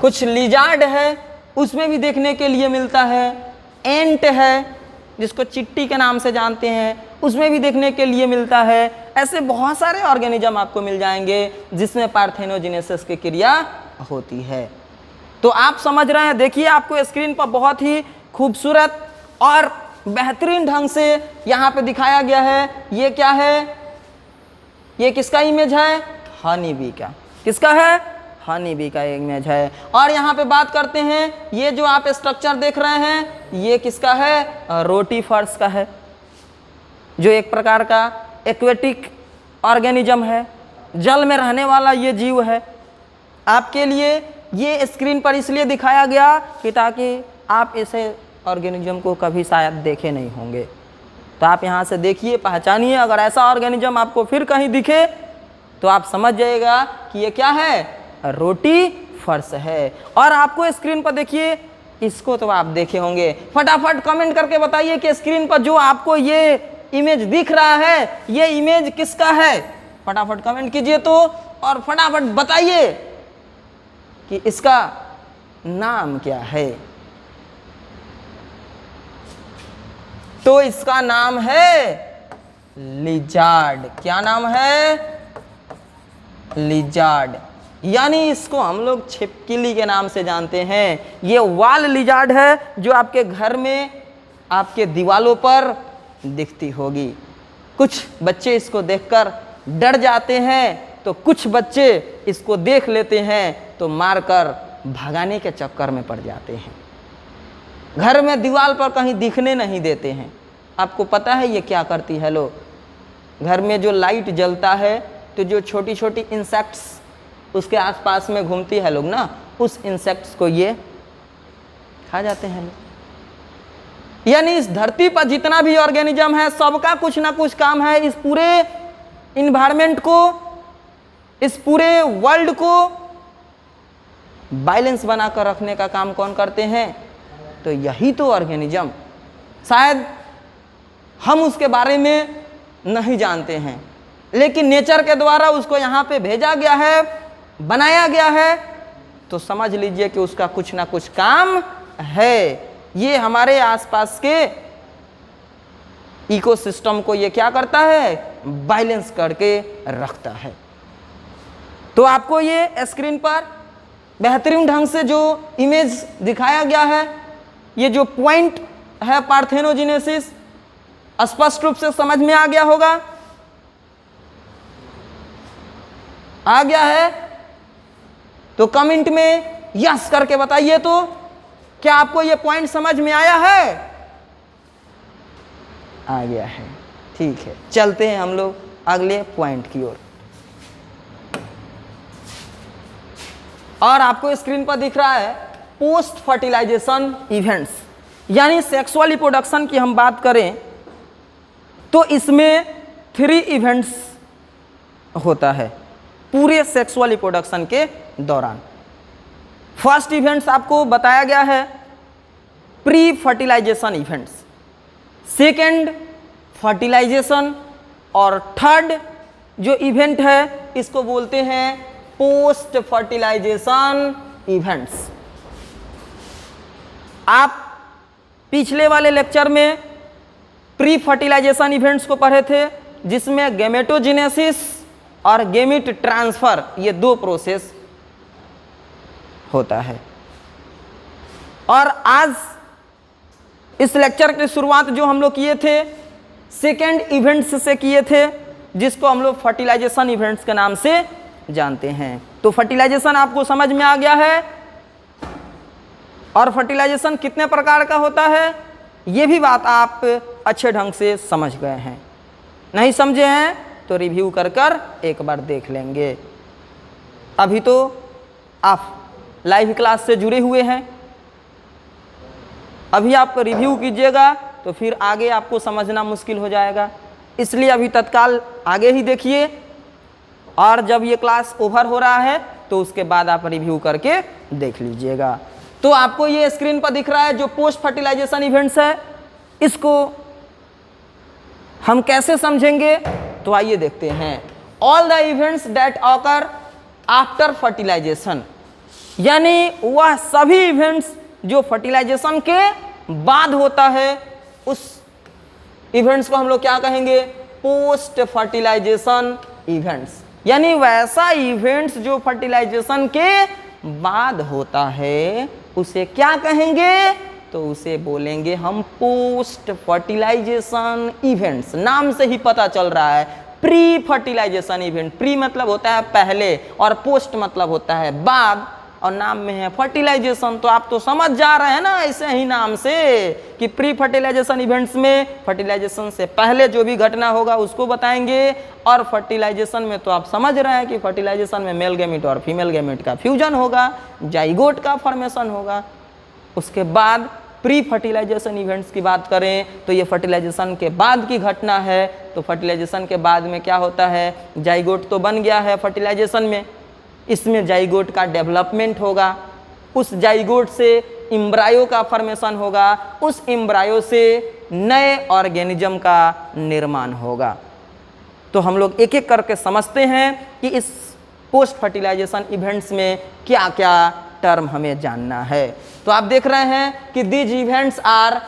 कुछ लिजार्ड है, उसमें भी देखने के लिए मिलता है। एंट है, जिसको चिट्टी के नाम से जानते हैं, उसमें भी देखने के लिए मिलता है। ऐसे बहुत सारे ऑर्गेनिज्म आपको मिल जाएंगे जिसमें पार्थेनोजेनेसिस की क्रिया होती है। तो आप समझ रहे हैं, देखिए आपको स्क्रीन पर बहुत ही खूबसूरत और बेहतरीन ढंग से यहाँ पे दिखाया गया है। ये क्या है, ये किसका इमेज है, हनी बी का। किसका है, हनी बी का इमेज है। और यहाँ पे बात करते हैं, ये जो आप स्ट्रक्चर देख रहे हैं ये किसका है, रोटीफर्स का है, जो एक प्रकार का एक्वेटिक ऑर्गेनिज्म है, जल में रहने वाला ये जीव है। आपके लिए ये स्क्रीन पर इसलिए दिखाया गया कि ताकि आप इसे ऑर्गेनिज्म को कभी शायद देखे नहीं होंगे, तो आप यहाँ से देखिए, पहचानिए। अगर ऐसा ऑर्गेनिज्म आपको फिर कहीं दिखे तो आप समझ जाइएगा कि ये क्या है, रोटीफर्स है। और आपको स्क्रीन पर देखिए, इसको तो आप देखे होंगे। फटाफट कमेंट करके बताइए कि स्क्रीन पर जो आपको ये इमेज दिख रहा है, ये इमेज किसका है। फटाफट कमेंट कीजिए तो, और फटाफट बताइए कि इसका नाम क्या है। तो इसका नाम है लिजार्ड। क्या नाम है, लिजार्ड। यानी इसको हम लोग छिपकली के नाम से जानते हैं। ये वाल लिजार्ड है जो आपके घर में, आपके दीवालों पर दिखती होगी। कुछ बच्चे इसको देखकर डर जाते हैं, तो कुछ बच्चे इसको देख लेते हैं तो मारकर भगाने के चक्कर में पड़ जाते हैं। घर में दीवार पर कहीं दिखने नहीं देते हैं। आपको पता है ये क्या करती है, लोग घर में जो लाइट जलता है तो जो छोटी छोटी इंसेक्ट्स उसके आसपास में घूमती है लोग ना, उस इंसेक्ट्स को ये खा जाते हैं लोग। यानी इस धरती पर जितना भी ऑर्गेनिज्म है सबका कुछ ना कुछ काम है इस पूरे इन्वायरमेंट को, इस पूरे वर्ल्ड को बैलेंस बनाकर रखने का काम कौन करते हैं, तो यही तो ऑर्गेनिज्म। शायद हम उसके बारे में नहीं जानते हैं, लेकिन नेचर के द्वारा उसको यहाँ पे भेजा गया है, बनाया गया है, तो समझ लीजिए कि उसका कुछ ना कुछ काम है। ये हमारे आसपास के इकोसिस्टम को ये क्या करता है, बैलेंस करके रखता है। तो आपको ये स्क्रीन पर बेहतरीन ढंग से जो इमेज दिखाया गया है, ये जो पॉइंट है पार्थेनोजेनेसिस, स्पष्ट रूप से समझ में आ गया होगा। आ गया है तो कमेंट में यस करके बताइए तो, क्या आपको ये पॉइंट समझ में आया है? आ गया है, ठीक है। चलते हैं हम लोग अगले पॉइंट की ओर। और आपको स्क्रीन पर दिख रहा है पोस्ट फर्टिलाइजेशन इवेंट्स, यानी सेक्सुअल रिप्रोडक्शन की हम बात करें तो इसमें 3 इवेंट्स होता है पूरे सेक्सुअल रिप्रोडक्शन के दौरान। फर्स्ट इवेंट्स आपको बताया गया है pre fertilization events, second fertilization, और थर्ड जो इवेंट है इसको बोलते हैं पोस्ट फर्टिलाइजेशन इवेंट्स। आप पिछले वाले लेक्चर में प्री फर्टिलाइजेशन इवेंट्स को पढ़े थे, जिसमें गैमेटोजेनेसिस और गैमीट ट्रांसफर ये 2 प्रोसेस होता है। और आज इस लेक्चर की शुरुआत जो हम लोग किए थे सेकेंड इवेंट्स से किए थे, जिसको हम लोग फर्टिलाइजेशन इवेंट्स के नाम से जानते हैं। तो फर्टिलाइजेशन आपको समझ में आ गया है, और फर्टिलाइजेशन कितने प्रकार का होता है ये भी बात आप अच्छे ढंग से समझ गए हैं। नहीं समझे हैं तो रिव्यू कर कर एक बार देख लेंगे। अभी तो आप लाइव क्लास से जुड़े हुए हैं, अभी आप रिव्यू कीजिएगा तो फिर आगे आपको समझना मुश्किल हो जाएगा, इसलिए अभी तत्काल आगे ही देखिए, और जब ये क्लास ओवर हो रहा है तो उसके बाद आप रिव्यू करके देख लीजिएगा। तो आपको ये स्क्रीन पर दिख रहा है जो पोस्ट फर्टिलाइजेशन इवेंट्स है, इसको हम कैसे समझेंगे तो आइए देखते हैं। All the events that occur after fertilization, यानी वह सभी इवेंट्स जो फर्टिलाइजेशन के बाद होता है, उस इवेंट्स को हम लोग क्या कहेंगे? Post fertilization events. यानी वैसा इवेंट्स जो फर्टिलाइजेशन के बाद होता है उसे क्या कहेंगे? तो उसे बोलेंगे हम पोस्ट फर्टिलाइजेशन इवेंट्स। नाम से ही पता चल रहा है प्री फर्टिलाइजेशन इवेंट। प्री मतलब होता है पहले और पोस्ट मतलब होता है बाद, और नाम में है फर्टिलाइजेशन। तो आप तो समझ जा रहे हैं ना ऐसे ही नाम से कि प्री फर्टिलाइजेशन इवेंट्स में फर्टिलाइजेशन से पहले जो भी घटना होगा उसको बताएंगे, और फर्टिलाइजेशन में तो आप समझ रहे हैं कि फर्टिलाइजेशन में मेल गैमीट और फीमेल गैमीट का फ्यूजन होगा, जाइगोट का फॉर्मेशन होगा। उसके बाद प्री फर्टिलाइजेशन इवेंट्स की बात करें तो ये फर्टिलाइजेशन के बाद की घटना है। तो फर्टिलाइजेशन के बाद में क्या होता है? जाइगोट तो बन गया है फर्टिलाइजेशन में, इसमें जाइगोट का डेवलपमेंट होगा, उस जाइगोट से एम्ब्रायो का फॉर्मेशन होगा, उस एम्ब्रायो से नए ऑर्गेनिज्म का निर्माण होगा। तो हम लोग एक एक करके समझते हैं कि इस पोस्ट फर्टिलाइजेशन इवेंट्स में क्या क्या टर्म हमें जानना है। तो आप देख रहे हैं कि these events are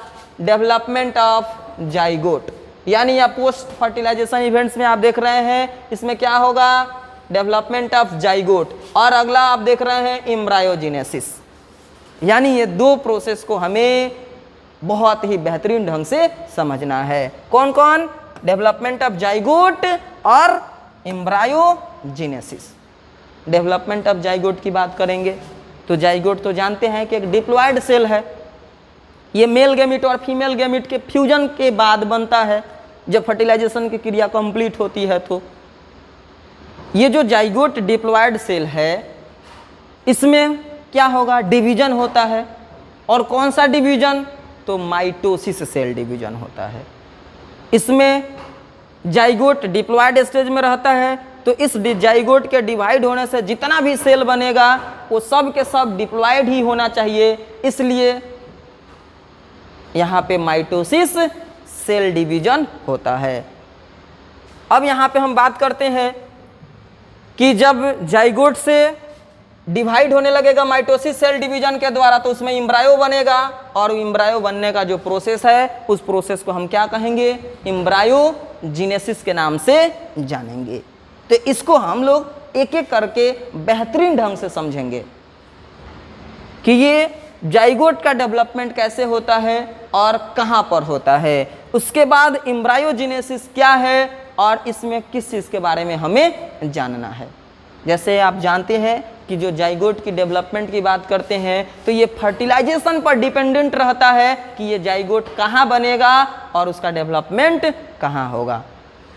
development of zygote, यानी या पोस्ट फर्टिलाइजेशन इवेंट्स में आप देख रहे हैं इसमें क्या होगा? डेवलपमेंट ऑफ जाइगोट, और अगला आप देख रहे हैं एम्ब्रायोजेनेसिस। यानी ये 2 प्रोसेस को हमें बहुत ही बेहतरीन ढंग से समझना है। कौन कौन? डेवलपमेंट ऑफ जाइगोट और एम्ब्रायोजेनेसिस। डेवलपमेंट ऑफ जाइगोट की बात करेंगे तो जाइगोट तो जानते हैं कि एक डिप्लॉयड सेल है, ये मेल गैमीट और फीमेल गैमीट के फ्यूजन के बाद बनता है, जब फर्टिलाइजेशन की क्रिया कंप्लीट होती है। तो ये जो जाइगोट डिप्लॉयड सेल है इसमें क्या होगा? डिवीजन होता है, और कौन सा डिवीजन? तो माइटोसिस सेल डिवीजन होता है। इसमें जाइगोट डिप्लॉयड स्टेज में रहता है, तो इस जाइगोट के डिवाइड होने से जितना भी सेल बनेगा वो सब के सब डिप्लॉयड ही होना चाहिए, इसलिए यहाँ पे माइटोसिस सेल डिवीजन होता है। अब यहाँ पे हम बात करते हैं कि जब जाइगोट से डिवाइड होने लगेगा माइटोसिस सेल डिवीजन के द्वारा, तो उसमें एम्ब्रायो बनेगा, और एम्ब्रायो बनने का जो प्रोसेस है उस प्रोसेस को हम क्या कहेंगे? एम्ब्रायोजेनेसिस के नाम से जानेंगे। तो इसको हम लोग एक एक करके बेहतरीन ढंग से समझेंगे कि ये जाइगोट का डेवलपमेंट कैसे होता है और कहाँ पर होता है। उसके बाद एम्ब्रायोजेनेसिस क्या है और इसमें किस चीज़ के बारे में हमें जानना है। जैसे आप जानते हैं कि जो जाइगोट की डेवलपमेंट की बात करते हैं तो ये फर्टिलाइजेशन पर डिपेंडेंट रहता है कि ये जाइगोट कहाँ बनेगा और उसका डेवलपमेंट कहाँ होगा।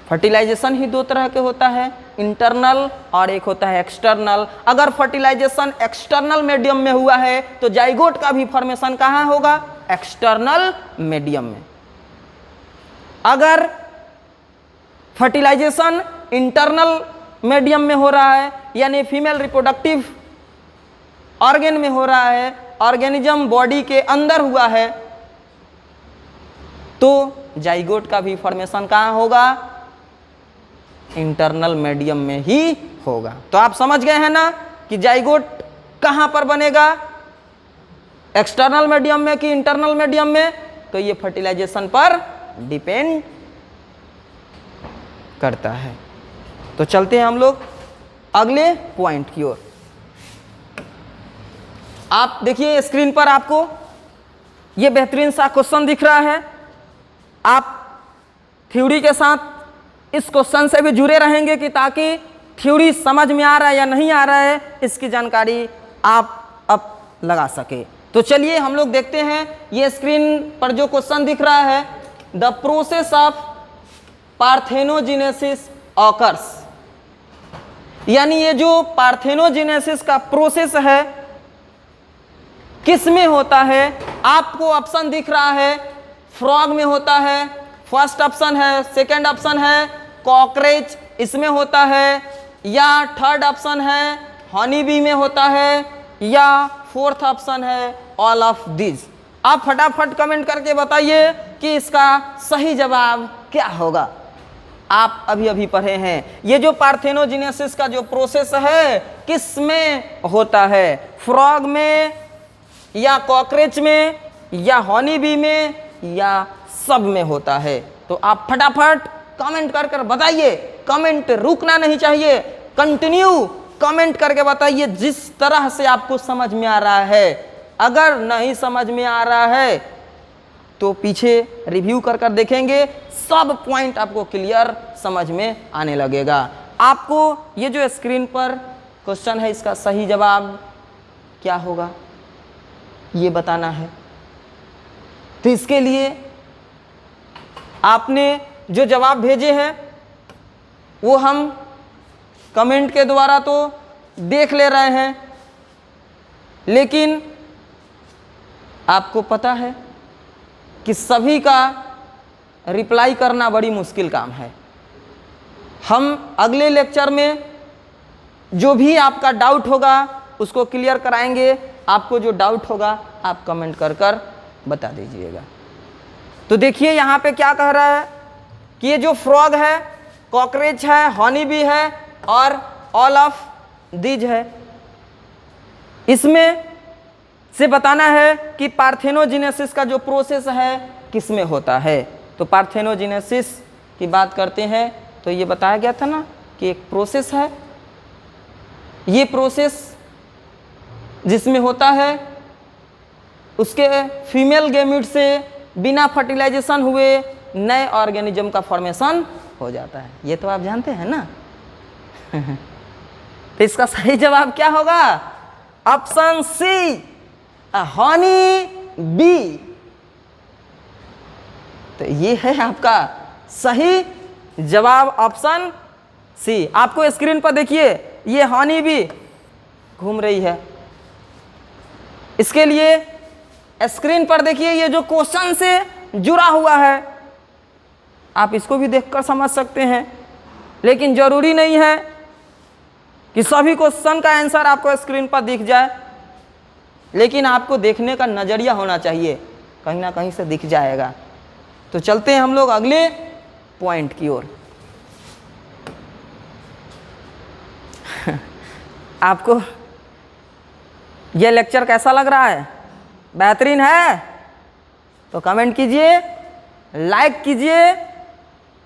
फर्टिलाइजेशन ही दो तरह के होता है, इंटरनल और एक होता है एक्सटर्नल। अगर फर्टिलाइजेशन एक्सटर्नल मीडियम में हुआ है तो जाइगोट का भी फॉर्मेशन कहाँ होगा? एक्सटर्नल मीडियम में। अगर फर्टिलाइजेशन इंटरनल मीडियम में हो रहा है यानी फीमेल रिप्रोडक्टिव ऑर्गेन में हो रहा है, ऑर्गेनिज्म बॉडी के अंदर हुआ है, तो जाइगोट का भी फॉर्मेशन कहाँ होगा? इंटरनल मीडियम में ही होगा। तो आप समझ गए हैं ना कि जाइगोट कहां पर बनेगा, एक्सटर्नल मीडियम में कि इंटरनल मीडियम में? तो ये फर्टिलाइजेशन पर डिपेंड करता है। तो चलते हैं हम लोग अगले पॉइंट की ओर। आप देखिए स्क्रीन पर आपको ये बेहतरीन सा क्वेश्चन दिख रहा है। आप थ्योरी के साथ इस क्वेश्चन से भी जुड़े रहेंगे कि ताकि थ्योरी समझ में आ रहा है या नहीं आ रहा है इसकी जानकारी आप अब लगा सके। तो चलिए हम लोग देखते हैं, ये स्क्रीन पर जो क्वेश्चन दिख रहा है, the process of parthenogenesis occurs, यानी ये जो पार्थेनोजेनेसिस का प्रोसेस है किस में होता है? आपको ऑप्शन दिख रहा है, फ्रॉग में होता है, फर्स्ट ऑप्शन है, सेकंड ऑप्शन है कॉकरेच इसमें होता है, या थर्ड ऑप्शन है हनी बी में होता है, या फोर्थ ऑप्शन है ऑल ऑफ दिस। आप फटाफट कमेंट करके बताइए कि इसका सही जवाब क्या होगा। आप अभी अभी पढ़े हैं ये जो पार्थेनोजेनेसिस का जो प्रोसेस है किस में होता है? फ्रॉग में या कॉकरेच में या हनी बी में या सब में होता है? तो आप फटाफट कमेंट कर कर बताइए, कमेंट रुकना नहीं चाहिए, कंटिन्यू कमेंट करके बताइए जिस तरह से आपको समझ में आ रहा है। अगर नहीं समझ में आ रहा है तो पीछे रिव्यू कर कर देखेंगे, सब पॉइंट आपको क्लियर समझ में आने लगेगा। आपको ये जो स्क्रीन पर क्वेश्चन है इसका सही जवाब क्या होगा ये बताना है। तो इसके लिए आपने जो जवाब भेजे हैं वो हम कमेंट के द्वारा तो देख ले रहे हैं, लेकिन आपको पता है कि सभी का रिप्लाई करना बड़ी मुश्किल काम है। हम अगले लेक्चर में जो भी आपका डाउट होगा उसको क्लियर कराएंगे। आपको जो डाउट होगा आप कमेंट कर कर बता दीजिएगा। तो देखिए यहाँ पे क्या कह रहा है कि ये जो फ्रॉग है, कॉकरेच है, हनी बी है और ऑल ऑफ दीज है, इसमें से बताना है कि पार्थेनोजेनेसिस का जो प्रोसेस है किस में होता है। तो पार्थेनोजेनेसिस की बात करते हैं तो ये बताया गया था ना कि एक प्रोसेस है, ये प्रोसेस जिसमें होता है उसके फीमेल गैमीट से बिना फर्टिलाइजेशन हुए नए ऑर्गेनिज्म का फॉर्मेशन हो जाता है। ये तो आप जानते हैं ना। तो इसका सही जवाब क्या होगा? ऑप्शन सी, हनी बी। तो ये है आपका सही जवाब, ऑप्शन सी। आपको स्क्रीन पर देखिए ये हनी बी घूम रही है। इसके लिए स्क्रीन पर देखिए ये जो क्वेश्चन से जुड़ा हुआ है आप इसको भी देखकर समझ सकते हैं, लेकिन जरूरी नहीं है कि सभी क्वेश्चन का आंसर आपको स्क्रीन पर दिख जाए, लेकिन आपको देखने का नज़रिया होना चाहिए, कहीं ना कहीं से दिख जाएगा। तो चलते हैं हम लोग अगले पॉइंट की ओर। आपको यह लेक्चर कैसा लग रहा है? बेहतरीन है? तो कमेंट कीजिए, लाइक कीजिए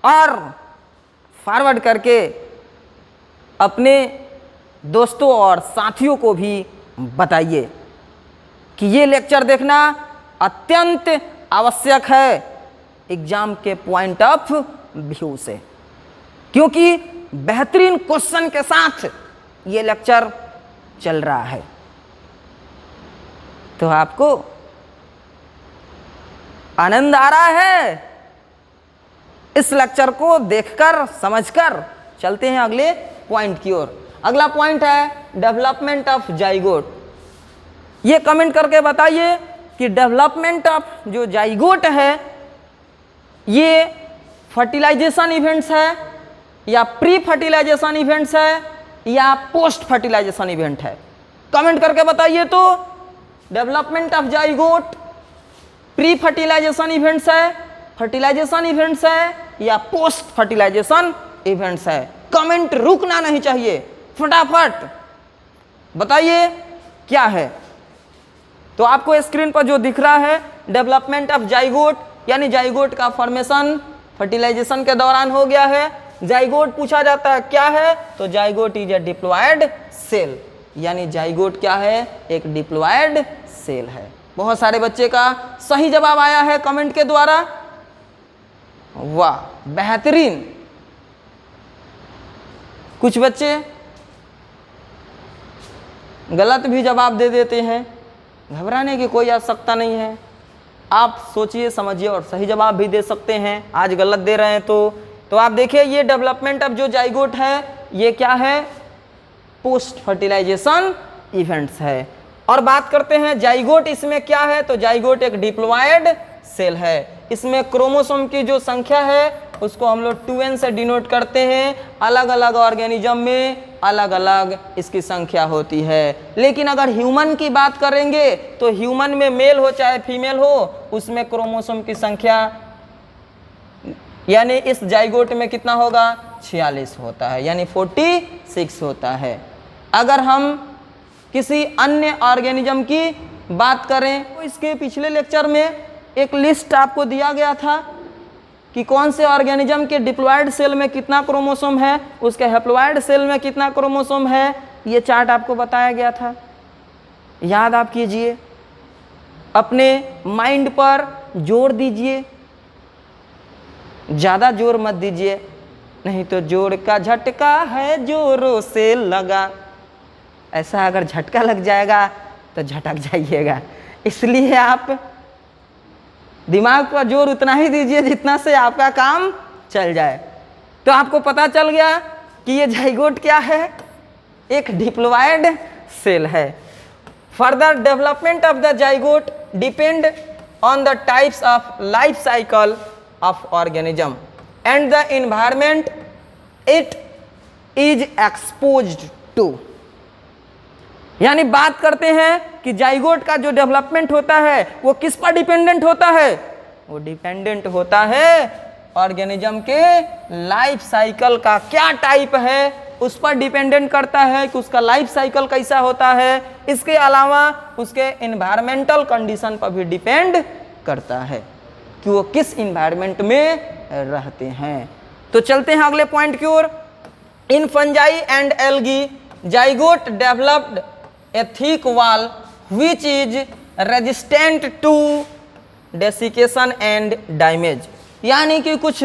और फॉरवर्ड करके अपने दोस्तों और साथियों को भी बताइए कि ये लेक्चर देखना अत्यंत आवश्यक है एग्जाम के पॉइंट ऑफ व्यू से, क्योंकि बेहतरीन क्वेश्चन के साथ ये लेक्चर चल रहा है। तो आपको आनंद आ रहा है इस लेक्चर को देखकर समझकर? चलते हैं अगले पॉइंट की ओर। अगला पॉइंट है डेवलपमेंट ऑफ जाइगोट। ये कमेंट करके बताइए कि डेवलपमेंट ऑफ जो जाइगोट है ये फर्टिलाइजेशन इवेंट्स है या प्री फर्टिलाइजेशन इवेंट्स है या पोस्ट फर्टिलाइजेशन इवेंट है? कमेंट करके बताइए। तो development of zygote pre fertilization events है, फर्टिलाइजेशन इवेंट्स है या पोस्ट फर्टिलाइजेशन इवेंट्स है? कमेंट रुकना नहीं चाहिए, फटाफट बताइए क्या है। तो आपको स्क्रीन पर जो दिख रहा है डेवलपमेंट ऑफ जाइगोट, यानी जाइगोट का फॉर्मेशन फर्टिलाइजेशन के दौरान हो गया है। जाइगोट पूछा जाता है क्या है, तो zygote is a diploid cell, यानी जाइगोट क्या है? एक डिप्लॉयड सेल है। बहुत सारे बच्चे का सही जवाब आया है कमेंट के द्वारा, वाह बेहतरीन। कुछ बच्चे गलत भी जवाब दे देते हैं, घबराने की कोई आवश्यकता नहीं है। आप सोचिए समझिए और सही जवाब भी दे सकते हैं। आज गलत दे रहे हैं तो आप देखिए ये डेवलपमेंट ऑफ जो जाइगोट है ये क्या है? पोस्ट फर्टिलाइजेशन इवेंट्स है। और बात करते हैं जाइगोट इसमें क्या है, तो जाइगोट एक डिप्लॉयड सेल है। इसमें क्रोमोसोम की जो संख्या है उसको हम लोग 2n से डिनोट करते हैं। अलग अलग ऑर्गेनिज्म में अलग अलग इसकी संख्या होती है। लेकिन अगर ह्यूमन की बात करेंगे तो ह्यूमन में मेल हो चाहे फीमेल हो उसमें क्रोमोसोम की संख्या यानी इस जाइगोट में कितना होगा? 46 होता है, यानी 46 होता है। अगर हम किसी अन्य ऑर्गेनिज्म की बात करें तो इसके पिछले लेक्चर में एक लिस्ट आपको दिया गया था कि कौन से ऑर्गेनिज्म के डिप्लॉयड सेल में कितना क्रोमोसोम है, उसके हैप्लॉयड सेल में कितना क्रोमोसोम है, ये चार्ट आपको बताया गया था। याद आप कीजिए, अपने माइंड पर जोर दीजिए, ज़्यादा जोर मत दीजिए, नहीं तो जोर का झटका है जोरों से लगा। ऐसा अगर झटका लग जाएगा तो झटक जाइएगा। इसलिए आप दिमाग पर जोर उतना ही दीजिए जितना से आपका काम चल जाए। तो आपको पता चल गया कि ये जाइगोट क्या है? एक डिप्लॉयड सेल है। Further development of the zygote depend on the types of life cycle of organism and the environment it is exposed to. यानी बात करते हैं कि जाइगोट का जो डेवलपमेंट होता है वो किस पर डिपेंडेंट होता है? वो डिपेंडेंट होता है ऑर्गेनिज्म के लाइफ साइकिल का क्या टाइप है उस पर डिपेंडेंट करता है कि उसका लाइफ साइकिल कैसा होता है। इसके अलावा उसके एनवायरमेंटल कंडीशन पर भी डिपेंड करता है कि वो किस एनवायरमेंट में रहते हैं। तो चलते हैं अगले पॉइंट की ओर। In fungi and algae zygote developed a thick wall which is resistant to desiccation and damage। यानी कि कुछ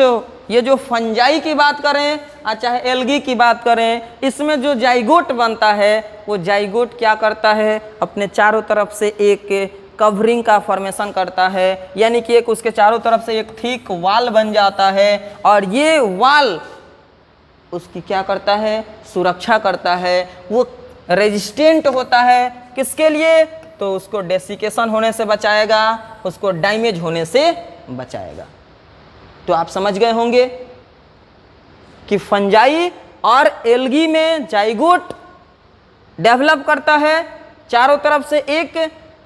ये जो फंजाई की बात करें और चाहे एल्गी की बात करें, इसमें जो जाइगोट बनता है वो जाइगोट क्या करता है? अपने चारों तरफ से एक कवरिंग का फॉर्मेशन करता है, यानी कि एक उसके चारों तरफ से एक थिक वाल बन जाता है और ये वाल उसकी क्या करता है? सुरक्षा करता है। वो रेजिस्टेंट होता है किसके लिए? तो उसको डेसिकेशन होने से बचाएगा, उसको डैमेज होने से बचाएगा। तो आप समझ गए होंगे कि फंजाई और एल्गी में जाइगोट डेवलप करता है चारों तरफ से एक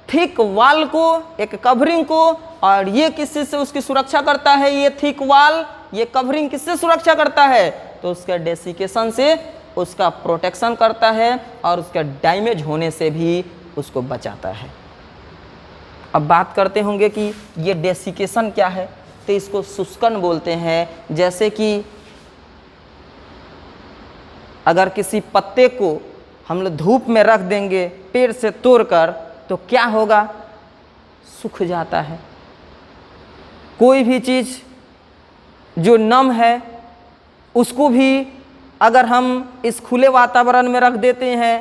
थिक वाल को, एक कवरिंग को, और ये किससे से उसकी सुरक्षा करता है? ये थिक वाल, ये कवरिंग किससे सुरक्षा करता है? तो उसका डेसिकेशन से उसका प्रोटेक्शन करता है और उसका डैमेज होने से भी उसको बचाता है। अब बात करते होंगे कि ये डेसिकेशन क्या है, तो इसको शुष्कन बोलते हैं। जैसे कि अगर किसी पत्ते को हम लोग धूप में रख देंगे पेड़ से तोड़कर तो क्या होगा? सूख जाता है। कोई भी चीज़ जो नम है उसको भी अगर हम इस खुले वातावरण में रख देते हैं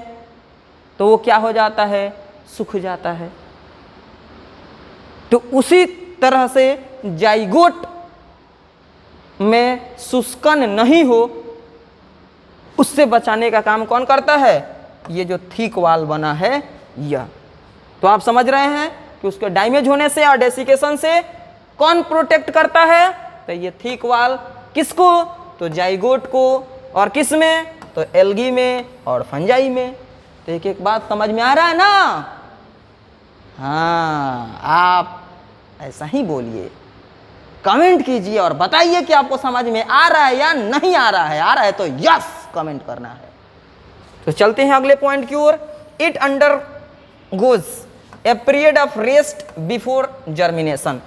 तो वो क्या हो जाता है, सूख जाता है। तो उसी तरह से जाइगोट में शुष्कन नहीं हो, उससे बचाने का काम कौन करता है, ये जो थिक वाल बना है यह। तो आप समझ रहे हैं कि उसके डैमेज होने से और डेसिकेशन से कौन प्रोटेक्ट करता है, तो ये थिक वाल किसको, तो जाइगोट को, और किस में, तो एल्गी में और फंजाई में। तो एक एक बात समझ में आ रहा है ना। हाँ, आप ऐसा ही बोलिए, कमेंट कीजिए और बताइए कि आपको समझ में आ रहा है या नहीं आ रहा है। आ रहा है तो यस कमेंट करना है। तो चलते हैं अगले पॉइंट की ओर। It undergoes a period of rest before germination,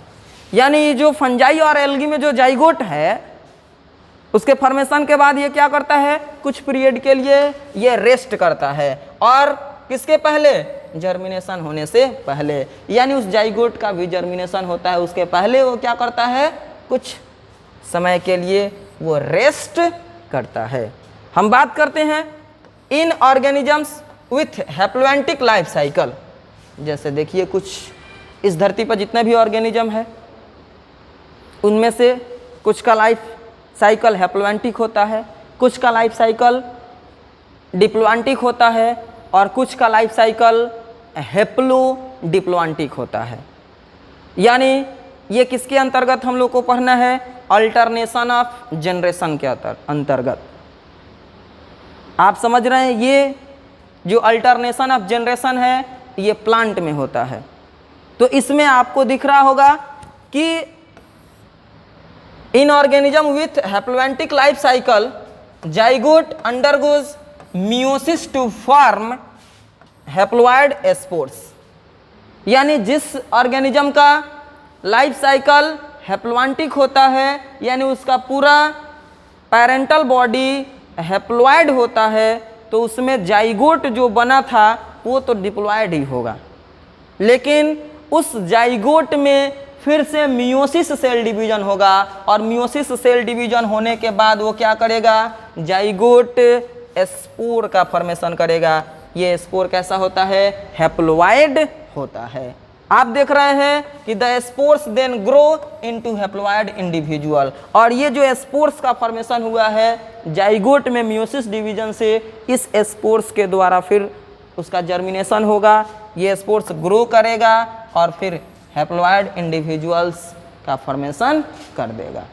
यानी जो फंजाई और एल्गी में जो जाइगोट है उसके फॉर्मेशन के बाद ये क्या करता है, कुछ पीरियड के लिए ये रेस्ट करता है। और किसके पहले, जर्मिनेशन होने से पहले, यानी उस जाइगोट का भी जर्मिनेशन होता है उसके पहले वो क्या करता है, कुछ समय के लिए वो रेस्ट करता है। हम बात करते हैं इन organisms with haplontic life cycle. जैसे देखिए कुछ इस धरती पर जितने भी ऑर्गेनिज्म है उनमें से कुछ का लाइफ साइकिल हैप्लोएंटिक होता है, कुछ का लाइफ साइकिल डिप्लोएंटिक होता है और कुछ का लाइफ साइकिल हैप्लो डिप्लोएंटिक होता है। यानी ये किसके अंतर्गत हम लोग को पढ़ना है, अल्टरनेशन ऑफ जनरेशन के अंतर्गत। आप समझ रहे हैं, ये जो अल्टरनेशन ऑफ जनरेशन है ये प्लांट में होता है। तो इसमें आपको दिख रहा होगा कि in organism with haplontic life cycle zygote undergoes meiosis to form haploid spores. यानी जिस ऑर्गेनिज्म का लाइफ साइकिल हैप्लोएंटिक होता है, यानी उसका पूरा पेरेंटल बॉडी हैप्लोइड होता है, तो उसमें जाइगोट जो बना था वो तो डिप्लॉयड ही होगा, लेकिन उस जाइगोट में फिर से मियोसिस सेल डिवीजन होगा और मियोसिस सेल डिवीजन होने के बाद वो क्या करेगा, जाइगोट स्पोर का फॉर्मेशन करेगा। ये स्पोर कैसा होता है, हैप्लोइड होता है। आप देख रहे हैं कि the spores then grow into haploid individual, और ये जो स्पोर्स का फॉर्मेशन हुआ है जाइगोट में मियोसिस डिवीजन से, इस स्पोर्स के द्वारा फिर उसका जर्मिनेशन होगा, ये स्पोर्स ग्रो करेगा और फिर हैप्लोइड इंडिविजुअल्स का फॉर्मेशन कर देगा।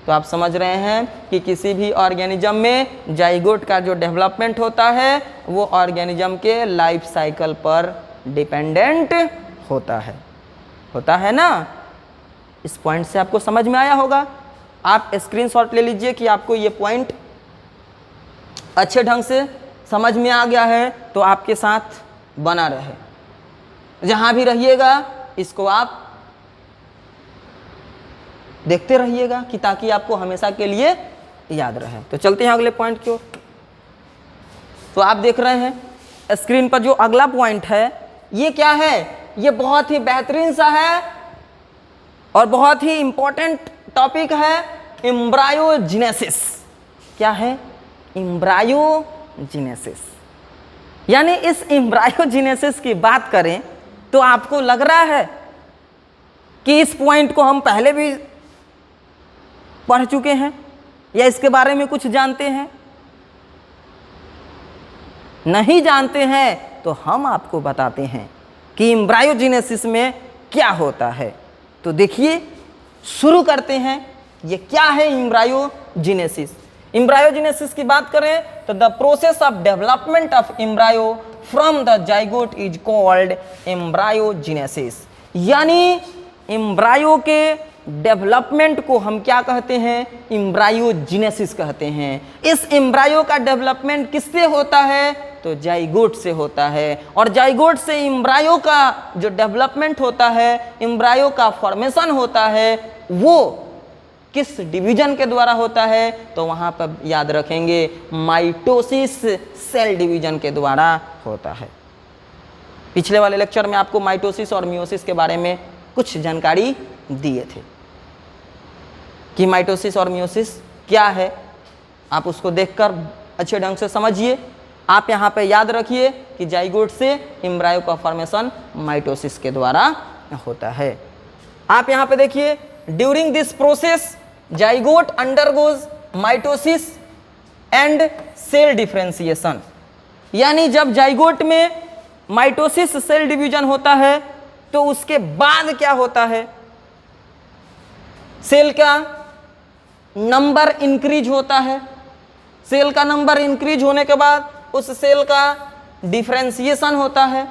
तो आप समझ रहे हैं कि किसी भी ऑर्गेनिज्म में जाइगोट का जो डेवलपमेंट होता है वो ऑर्गेनिज्म के लाइफ साइकिल पर डिपेंडेंट होता है ना। इस पॉइंट से आपको समझ में आया होगा। आप स्क्रीनशॉट ले लीजिए कि आपको ये पॉइंट अच्छे ढंग से समझ में आ गया है, तो आपके साथ बना रहे, जहाँ भी रहिएगा इसको आप देखते रहिएगा कि ताकि आपको हमेशा के लिए याद रहे। तो चलते हैं अगले पॉइंट की ओर। तो आप देख रहे हैं स्क्रीन पर जो अगला पॉइंट है ये क्या है, ये बहुत ही बेहतरीन सा है और बहुत ही इंपॉर्टेंट टॉपिक है, एम्ब्रायोजेनेसिस। क्या है, एम्ब्रायोजेनेसिस। यानी इस एम्ब्रायोजेनेसिस की बात करें तो आपको लग रहा है कि इस पॉइंट को हम पहले भी पढ़ चुके हैं या इसके बारे में कुछ जानते हैं। नहीं जानते हैं तो हम आपको बताते हैं कि एम्ब्रायोजेनेसिस में क्या होता है। तो देखिए शुरू करते हैं, ये क्या है एम्ब्रायोजेनेसिस। एम्ब्रायोजेनेसिस की बात करें तो the process of development of embryo from the zygote is called embryogenesis. यानी एम्ब्रायो के डेवलपमेंट को हम क्या कहते हैं, एम्ब्रायोजेनेसिस कहते हैं। इस एम्ब्रायो का डेवलपमेंट किससे होता है, तो जाइगोट से होता है। और जाइगोट से एम्ब्रायो का जो डेवलपमेंट होता है, एम्ब्रायो का फॉर्मेशन होता है, वो किस डिवीजन के द्वारा होता है, तो वहाँ पर याद रखेंगे माइटोसिस सेल डिवीजन के द्वारा होता है। पिछले वाले लेक्चर में आपको माइटोसिस और मियोसिस के बारे में कुछ जानकारी दिए थे कि माइटोसिस और मियोसिस क्या है, आप उसको देखकर अच्छे ढंग से समझिए। आप यहाँ पे याद रखिए कि जाइगोट से एम्ब्रायो का फॉर्मेशन माइटोसिस के द्वारा होता है। आप यहाँ पे देखिए, during this process zygote undergoes mitosis and cell differentiation, यानी जब जाइगोट में माइटोसिस सेल डिवीजन होता है तो उसके बाद क्या होता है, सेल का नंबर इंक्रीज होता है। सेल का नंबर इंक्रीज होने के बाद उस सेल का डिफरेंशिएशन होता है।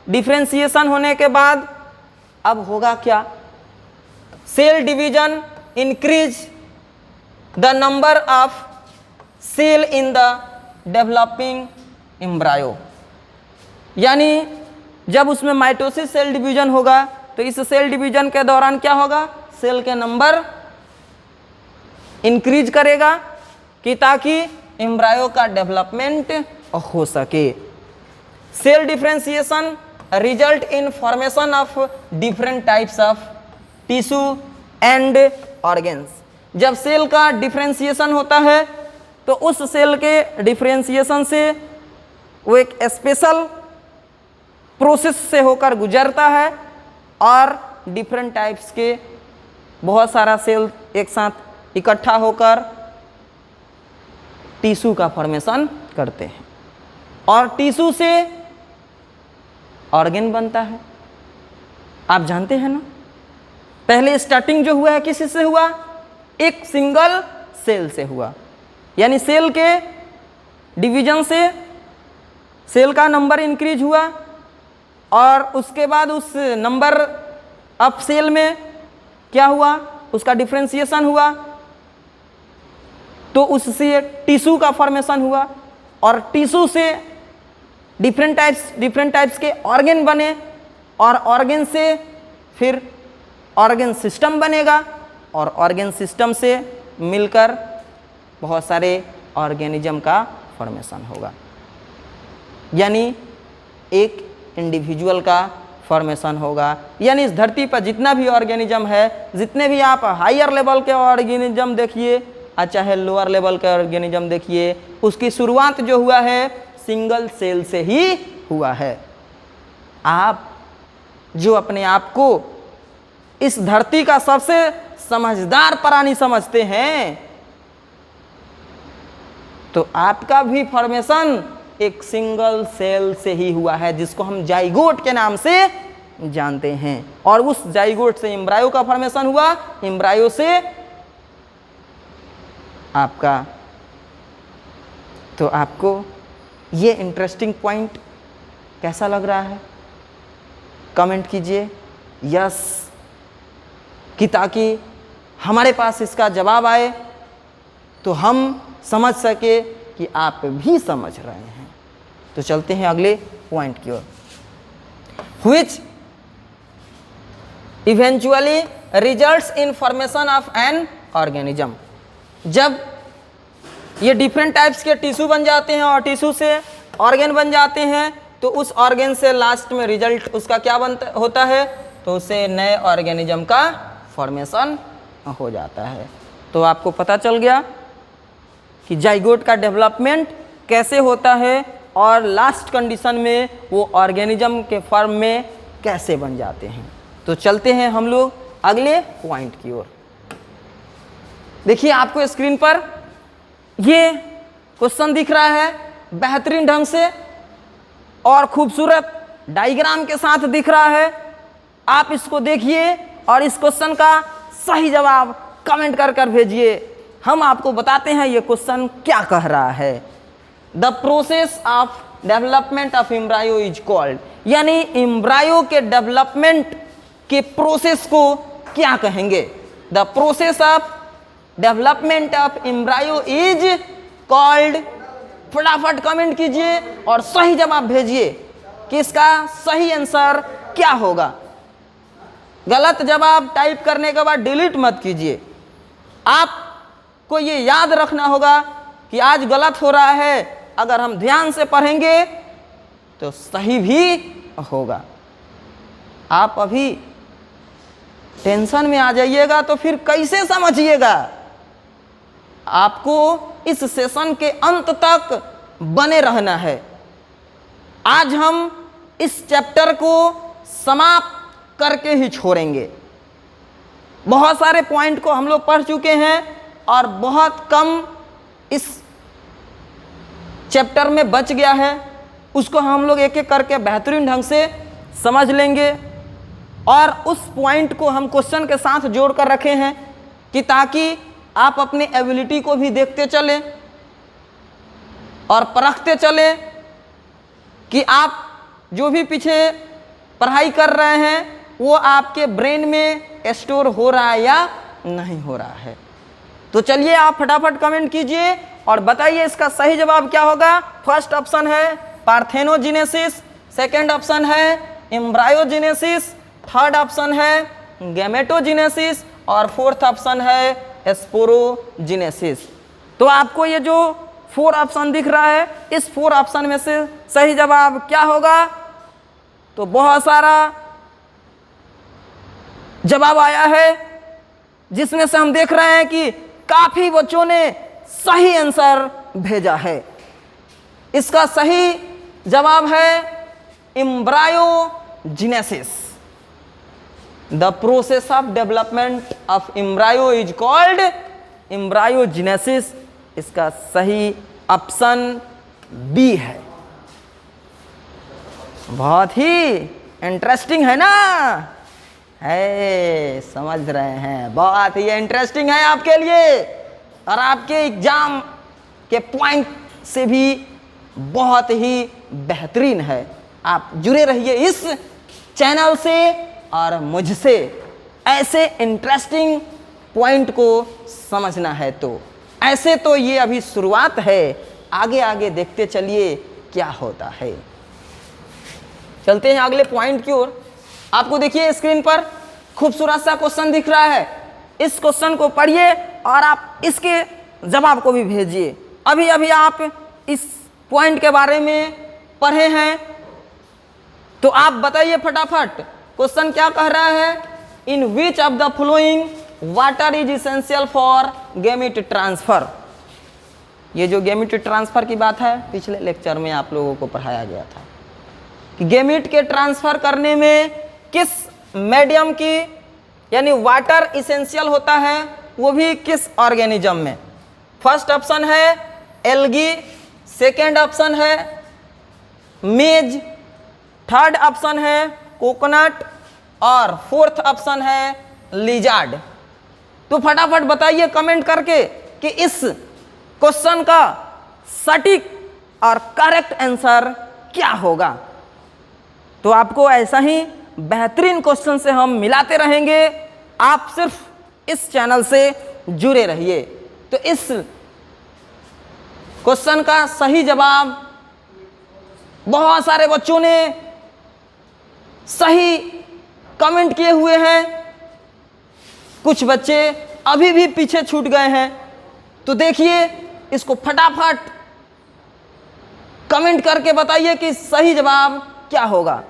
डिफरेंशिएशन होने के बाद अब होगा क्या, cell division increase the number of cell in the developing embryo, यानी जब उसमें माइटोसिस सेल डिवीजन होगा तो इस सेल डिवीजन के दौरान क्या होगा, सेल के नंबर इंक्रीज करेगा कि ताकि एम्ब्रायो का डेवलपमेंट हो सके। Cell differentiation result in formation of different types of tissue and organs. जब सेल का डिफरेंशिएशन होता है तो उस सेल के डिफरेंशिएशन से वो एक स्पेशल प्रोसेस से होकर गुजरता है और डिफरेंट टाइप्स के बहुत सारा सेल एक साथ इकट्ठा होकर टिश्यू का फॉर्मेशन करते हैं और टिश्यू से ऑर्गन बनता है। आप जानते हैं ना, पहले स्टार्टिंग जो हुआ है किसी से हुआ, एक सिंगल सेल से हुआ, यानी सेल के डिवीजन से सेल का नंबर इंक्रीज हुआ और उसके बाद उस नंबर ऑफ सेल में क्या हुआ, उसका डिफरेंशिएशन हुआ तो उससे टिश्यू का फॉर्मेशन हुआ और टिश्यू से डिफरेंट टाइप्स के ऑर्गन बने और ऑर्गन से फिर ऑर्गन सिस्टम बनेगा और ऑर्गन सिस्टम से मिलकर बहुत सारे ऑर्गेनिज्म का फॉर्मेशन होगा, यानी एक इंडिविजुअल का फॉर्मेशन होगा। यानी इस धरती पर जितना भी ऑर्गेनिज्म है, जितने भी आप हायर लेवल के ऑर्गेनिज्म देखिए और चाहे लोअर लेवल के ऑर्गेनिज्म देखिए, उसकी शुरुआत जो हुआ है सिंगल सेल से ही हुआ है। आप जो अपने आप को इस धरती का सबसे समझदार प्राणी समझते हैं तो आपका भी फॉर्मेशन एक सिंगल सेल से ही हुआ है, जिसको हम जाइगोट के नाम से जानते हैं। और उस जाइगोट से एम्ब्रायो का फॉर्मेशन हुआ, एम्ब्रायो से आपका। तो आपको ये इंटरेस्टिंग पॉइंट कैसा लग रहा है, कमेंट कीजिए यस, कि ताकि हमारे पास इसका जवाब आए तो हम समझ सके कि आप भी समझ रहे हैं। तो चलते हैं अगले पॉइंट की ओर, which eventually results in formation of an organism. जब ये डिफरेंट टाइप्स के टिश्यू बन जाते हैं और टिश्यू से ऑर्गन बन जाते हैं तो उस ऑर्गन से लास्ट में रिजल्ट उसका क्या बनता होता है, तो उससे नए ऑर्गेनिज्म का फॉर्मेशन हो जाता है। तो आपको पता चल गया कि जाइगोट का डेवलपमेंट कैसे होता है और लास्ट कंडीशन में वो ऑर्गेनिज्म के फॉर्म में कैसे बन जाते हैं। तो चलते हैं हम लोग अगले पॉइंट की ओर। देखिए आपको स्क्रीन पर ये क्वेश्चन दिख रहा है, बेहतरीन ढंग से और खूबसूरत डायग्राम के साथ दिख रहा है। आप इसको देखिए और इस क्वेश्चन का सही जवाब कमेंट कर कर भेजिए। हम आपको बताते हैं ये क्वेश्चन क्या कह रहा है। The process of development of embryo is called, यानी एम्ब्रायो के डेवलपमेंट के प्रोसेस को क्या कहेंगे। The process of development of embryo is called. फटाफट कमेंट कीजिए और सही जवाब भेजिए कि इसका सही आंसर क्या होगा। गलत जवाब टाइप करने के बाद डिलीट मत कीजिए। आपको ये याद रखना होगा कि आज गलत हो रहा है, अगर हम ध्यान से पढ़ेंगे तो सही भी होगा। आप अभी टेंशन में आ जाइएगा तो फिर कैसे समझिएगा। आपको इस सेशन के अंत तक बने रहना है। आज हम इस चैप्टर को समाप्त करके ही छोड़ेंगे। बहुत सारे पॉइंट को हम लोग पढ़ चुके हैं और बहुत कम इस चैप्टर में बच गया है, उसको हम लोग एक एक करके बेहतरीन ढंग से समझ लेंगे। और उस पॉइंट को हम क्वेश्चन के साथ जोड़ कर रखे हैं कि ताकि आप अपने एबिलिटी को भी देखते चलें और परखते चलें कि आप जो भी पीछे पढ़ाई कर रहे हैं वो आपके ब्रेन में स्टोर हो रहा है या नहीं हो रहा है। तो चलिए आप फटाफट कमेंट कीजिए और बताइए इसका सही जवाब क्या होगा। फर्स्ट ऑप्शन है पार्थेनोजेनेसिस, सेकंड ऑप्शन है एम्ब्रायोजेनेसिस, थर्ड ऑप्शन है गैमेटोजेनेसिस और फोर्थ ऑप्शन है स्पोरोजेनेसिस। तो आपको ये जो 4 ऑप्शन दिख रहा है, इस 4 ऑप्शन में से सही जवाब क्या होगा? तो बहुत सारा जवाब आया है, जिसमें से हम देख रहे हैं कि काफी बच्चों ने सही आंसर भेजा है। इसका सही जवाब है embryogenesis. The process of development of embryo is called embryogenesis. इसका सही ऑप्शन बी है। बहुत ही इंटरेस्टिंग है ना? है, समझ रहे हैं, बहुत ही इंटरेस्टिंग है आपके लिए और आपके एग्जाम के पॉइंट से भी बहुत ही बेहतरीन है। आप जुड़े रहिए इस चैनल से और मुझसे ऐसे इंटरेस्टिंग पॉइंट को समझना है। तो ऐसे तो ये अभी शुरुआत है, आगे आगे देखते चलिए क्या होता है। चलते हैं अगले पॉइंट की ओर। आपको देखिए स्क्रीन पर खूबसूरत सा क्वेश्चन दिख रहा है। इस क्वेश्चन को पढ़िए और आप इसके जवाब को भी भेजिए। अभी अभी आप इस पॉइंट के बारे में पढ़े हैं, तो आप बताइए फटाफट क्वेश्चन क्या कह रहा है। In which of the following water is essential for gamete transfer. ये जो गैमेट ट्रांसफर की बात है, पिछले लेक्चर में आप लोगों को पढ़ाया गया था कि गैमेट के ट्रांसफर करने में किस मीडियम की यानी वाटर इसेंशियल होता है, वो भी किस ऑर्गेनिज्म में। फर्स्ट ऑप्शन है एल्गी, सेकेंड ऑप्शन है मेज, थर्ड ऑप्शन है कोकोनट और फोर्थ ऑप्शन है लिजार्ड। तो फटाफट बताइए कमेंट करके कि इस क्वेश्चन का सटीक और करेक्ट आंसर क्या होगा। तो आपको ऐसा ही बेहतरीन क्वेश्चन से हम मिलाते रहेंगे। आप सिर्फ इस चैनल से जुड़े रहिए। तो इस क्वेश्चन का सही जवाब बहुत सारे बच्चों ने सही कमेंट किए हुए हैं, कुछ बच्चे अभी भी पीछे छूट गए हैं। तो देखिए इसको फटाफट कमेंट करके बताइए कि सही जवाब क्या होगा।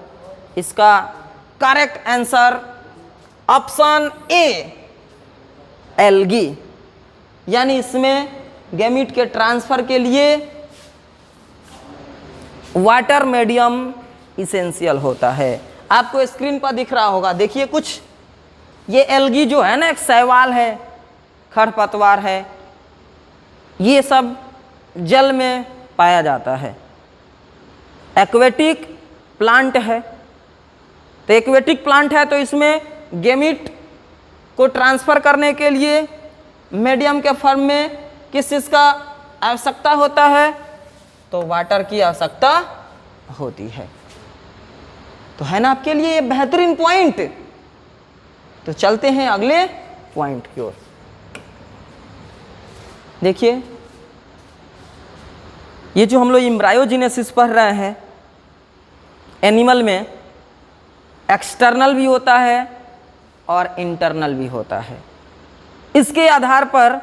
इसका correct answer option A algae, यानी इसमें गैमीट के ट्रांसफर के लिए वाटर मीडियम इसेंशियल होता है। आपको स्क्रीन पर दिख रहा होगा, देखिए कुछ ये एल्गी जो है ना, एक शैवाल है, खरपतवार है, ये सब जल में पाया जाता है। एक्वेटिक प्लांट है, तो एक्वेटिक प्लांट है तो इसमें गैमीट को ट्रांसफ़र करने के लिए मीडियम के फॉर्म में किस चीज़ का आवश्यकता होता है, तो वाटर की आवश्यकता होती है। तो है ना आपके लिए ये बेहतरीन पॉइंट। तो चलते हैं अगले पॉइंट की ओर। देखिए ये जो हम लोग एम्ब्रायोजेनेसिस पढ़ रहे हैं, एनिमल में एक्सटर्नल भी होता है और इंटरनल भी होता है। इसके आधार पर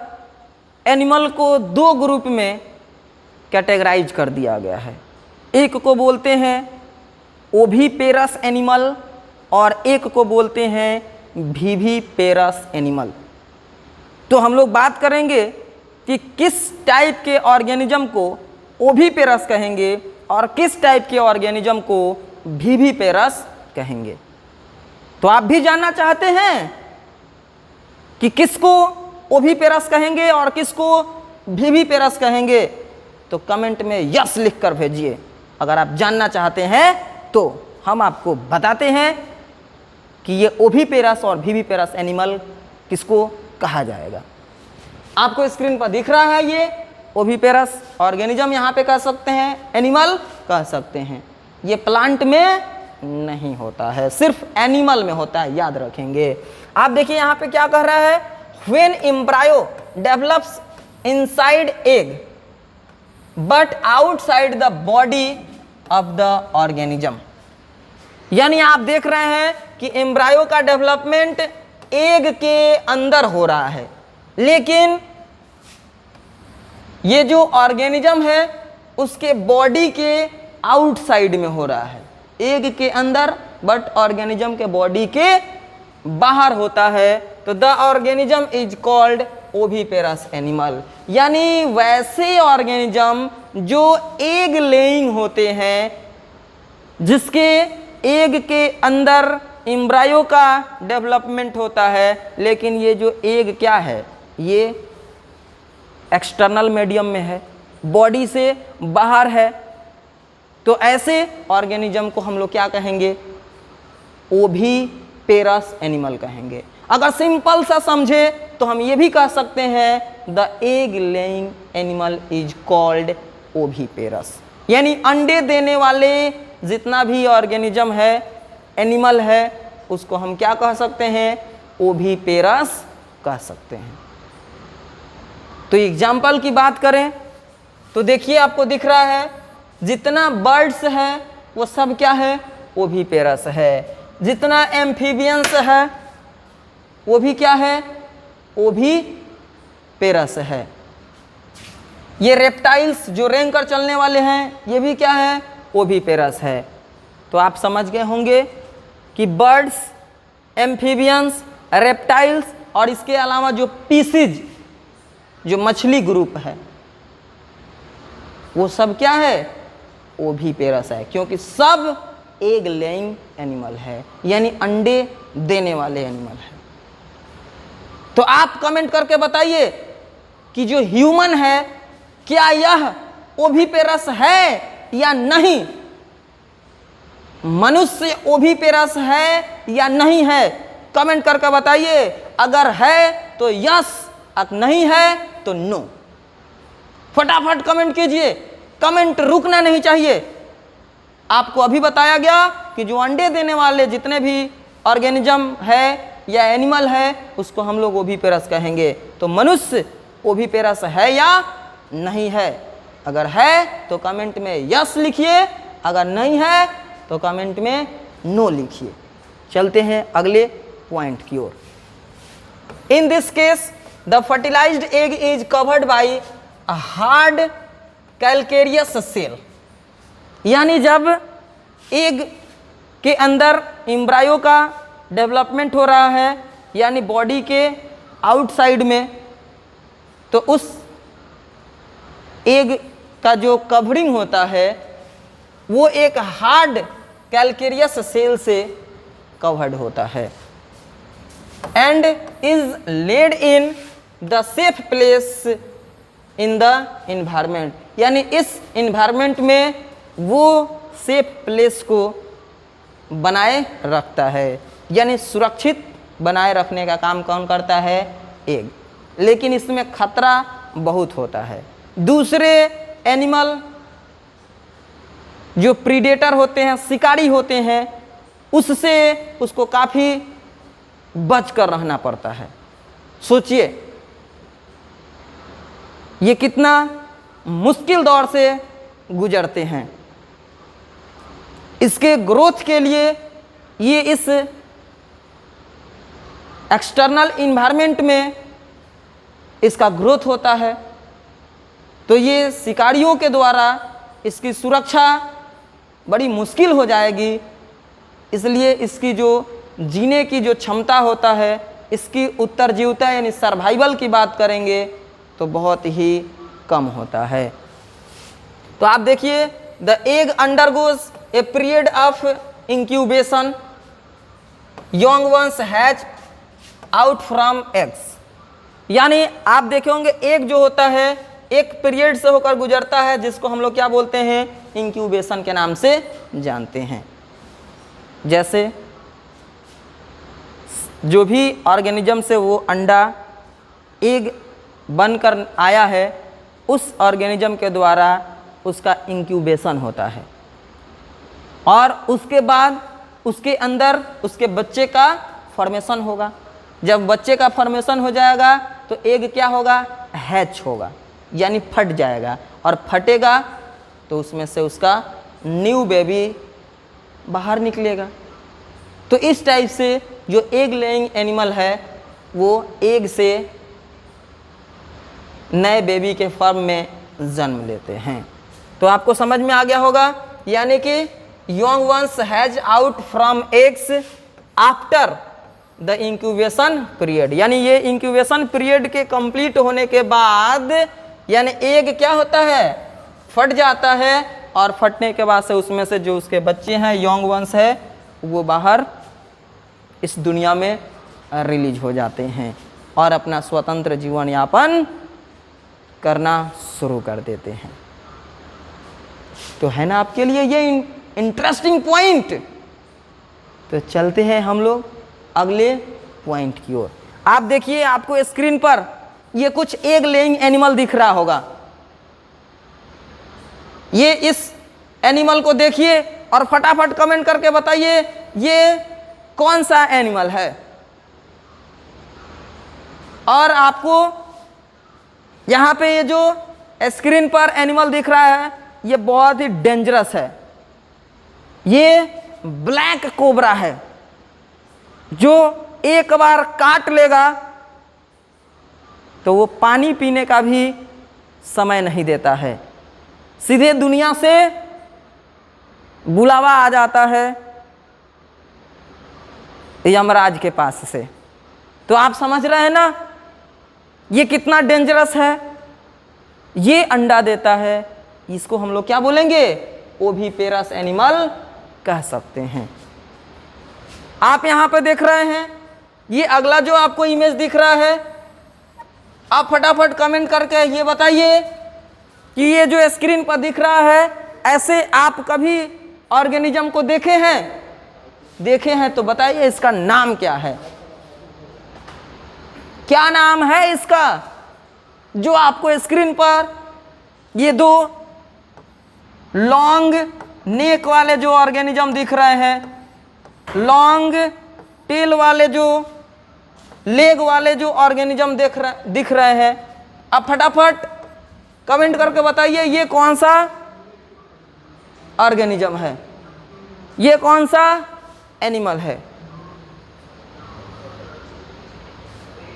एनिमल को 2 ग्रुप में कैटेगराइज कर दिया गया है। एक को बोलते हैं ओविपेरस एनिमल और एक को बोलते हैं विविपेरस एनिमल। तो हम लोग बात करेंगे कि किस टाइप के ऑर्गेनिज्म को ओविपेरस कहेंगे और किस टाइप के ऑर्गेनिज्म को विविपेरस कहेंगे। तो आप भी जानना चाहते हैं कि किसको ओविपेरस कहेंगे और किसको विविपेरस कहेंगे, तो कमेंट में यस लिख कर भेजिए। अगर आप जानना चाहते हैं तो हम आपको बताते हैं कि ये ओविपेरस और विविपेरस एनिमल किसको कहा जाएगा। आपको स्क्रीन पर दिख रहा है ये ओविपेरस ऑर्गेनिज्म, यहाँ पे कह सकते हैं, एनिमल कह सकते हैं। ये प्लांट में नहीं होता है, सिर्फ एनिमल में होता है, याद रखेंगे। आप देखिए यहाँ पे क्या कह रहा है, when embryo develops inside egg but outside the body of the organism. यानी आप देख रहे हैं कि एम्ब्रायो का डेवलपमेंट एग के अंदर हो रहा है, लेकिन ये जो ऑर्गेनिज्म है उसके बॉडी के आउटसाइड में हो रहा है। एग के अंदर बट ऑर्गेनिज्म के बॉडी के बाहर होता है, तो the organism is called oviparous animal. यानी वैसे ऑर्गेनिज्म जो एग लेइंग होते हैं, जिसके एग के अंदर एम्ब्रायो का डेवलपमेंट होता है, लेकिन ये जो एग क्या है, ये एक्सटर्नल मीडियम में है, बॉडी से बाहर है, तो ऐसे ऑर्गेनिज्म को हम लोग क्या कहेंगे, ओविपेरस एनिमल कहेंगे। अगर सिंपल सा समझे तो हम ये भी कह सकते हैं the egg laying animal is called oviparous. यानी अंडे देने वाले जितना भी ऑर्गेनिज्म है, एनिमल है, उसको हम क्या कह सकते हैं, ओविपेरस कह सकते हैं। तो एग्जाम्पल की बात करें तो देखिए आपको दिख रहा है जितना बर्ड्स है वो सब क्या है, ओविपेरस है। जितना एम्फीबियंस है वो भी क्या है, ओविपेरस है। ये रेप्टाइल्स जो रेंग कर चलने वाले हैं ये भी क्या है, ओविपेरस है। तो आप समझ गए होंगे कि बर्ड्स, एम्फीबियंस, रेप्टाइल्स और इसके अलावा जो पीसीज, जो मछली ग्रुप है, वो सब क्या है, ओविपेरस है, क्योंकि सब एग लेइंग एनिमल है, यानी अंडे देने वाले एनिमल है। तो आप कमेंट करके बताइए कि जो ह्यूमन है क्या यह ओविपेरस है या नहीं, मनुष्य ओविपेरस है या नहीं है, कमेंट करके बताइए। अगर है तो यस, अगर नहीं है तो नो। फटाफट कमेंट कीजिए, कमेंट रुकना नहीं चाहिए। आपको अभी बताया गया कि जो अंडे देने वाले जितने भी ऑर्गेनिज्म है या एनिमल है उसको हम लोग ओविपेरस कहेंगे। तो मनुष्य ओविपेरस है या नहीं है, अगर है तो कमेंट में यस लिखिए, अगर नहीं है तो कमेंट में नो लिखिए। चलते हैं अगले पॉइंट की ओर। In this case the fertilised egg is covered by a hard calcareous shell. यानी जब एग के अंदर एम्ब्रायो का डेवलपमेंट हो रहा है, यानी बॉडी के आउटसाइड में, तो उस एग का जो कवरिंग होता है वो एक हार्ड कैलकेरियस सेल से कवर्ड होता है and is laid in the safe place in the environment. यानी इस इन्वायरमेंट में वो सेफ प्लेस को बनाए रखता है, यानी सुरक्षित बनाए रखने का काम कौन करता है, एग। लेकिन इसमें खतरा बहुत होता है। दूसरे एनिमल जो प्रीडेटर होते हैं, शिकारी होते हैं, उससे उसको काफ़ी बच कर रहना पड़ता है। सोचिए ये कितना मुश्किल दौर से गुजरते हैं। इसके ग्रोथ के लिए ये इस एक्सटर्नल इन्वायरमेंट में इसका ग्रोथ होता है, तो ये शिकारियों के द्वारा इसकी सुरक्षा बड़ी मुश्किल हो जाएगी। इसलिए इसकी जो जीने की जो क्षमता होता है, इसकी उत्तरजीविता यानी सर्वाइवल की बात करेंगे तो बहुत ही कम होता है। तो आप देखिए, the egg undergoes A period of incubation, young ones has out from eggs. यानी आप देखे होंगे एग जो होता है एक पीरियड से होकर गुजरता है, जिसको हम लोग क्या बोलते हैं, इंक्यूबेशन के नाम से जानते हैं। जैसे जो भी ऑर्गेनिज्म से वो अंडा एग बनकर आया है, उस ऑर्गेनिज्म के द्वारा उसका इंक्यूबेशन होता है और उसके बाद उसके अंदर उसके बच्चे का फॉर्मेशन होगा। जब बच्चे का फॉर्मेशन हो जाएगा तो एग क्या होगा, हैच होगा, यानी फट जाएगा, और फटेगा तो उसमें से उसका न्यू बेबी बाहर निकलेगा। तो इस टाइप से जो एग लेइंग एनिमल है वो एग से नए बेबी के फॉर्म में जन्म लेते हैं। तो आपको समझ में आ गया होगा, यानी कि young ones has out from eggs after the incubation period, यानी ये इंक्यूबेशन पीरियड के कंप्लीट होने के बाद यानी एग क्या होता है, फट जाता है, और फटने के बाद से उसमें से जो उसके बच्चे हैं, यंग वंस है, वो बाहर इस दुनिया में रिलीज हो जाते हैं और अपना स्वतंत्र जीवन यापन करना शुरू कर देते हैं। तो है ना आपके लिए ये इंटरेस्टिंग पॉइंट। तो चलते हैं हम लोग अगले पॉइंट की ओर। आप देखिए, आपको स्क्रीन पर ये कुछ एग लेइंग एनिमल दिख रहा होगा। ये इस एनिमल को देखिए और फटाफट कमेंट करके बताइए ये कौन सा एनिमल है। और आपको यहाँ पे ये जो स्क्रीन पर एनिमल दिख रहा है ये बहुत ही डेंजरस है। ये ब्लैक कोबरा है जो एक बार काट लेगा तो वो पानी पीने का भी समय नहीं देता है, सीधे दुनिया से बुलावा आ जाता है यमराज के पास से। तो आप समझ रहे हैं ना ये कितना डेंजरस है। ये अंडा देता है, इसको हम लोग क्या बोलेंगे, ओविपेरस एनिमल कह सकते हैं। आप यहां पे देख रहे हैं ये अगला जो आपको इमेज दिख रहा है, आप फटाफट कमेंट करके ये बताइए कि ये जो स्क्रीन पर दिख रहा है ऐसे आप कभी ऑर्गेनिज्म को देखे हैं? देखे हैं तो बताइए इसका नाम क्या है, क्या नाम है इसका। जो आपको स्क्रीन पर ये दो लॉन्ग नेक वाले जो ऑर्गेनिज्म दिख रहे हैं, लॉन्ग टेल वाले जो लेग वाले जो ऑर्गेनिज्म दिख रहे हैं, आप फटाफट कमेंट करके बताइए ये कौन सा ऑर्गेनिज्म है, ये कौन सा एनिमल है।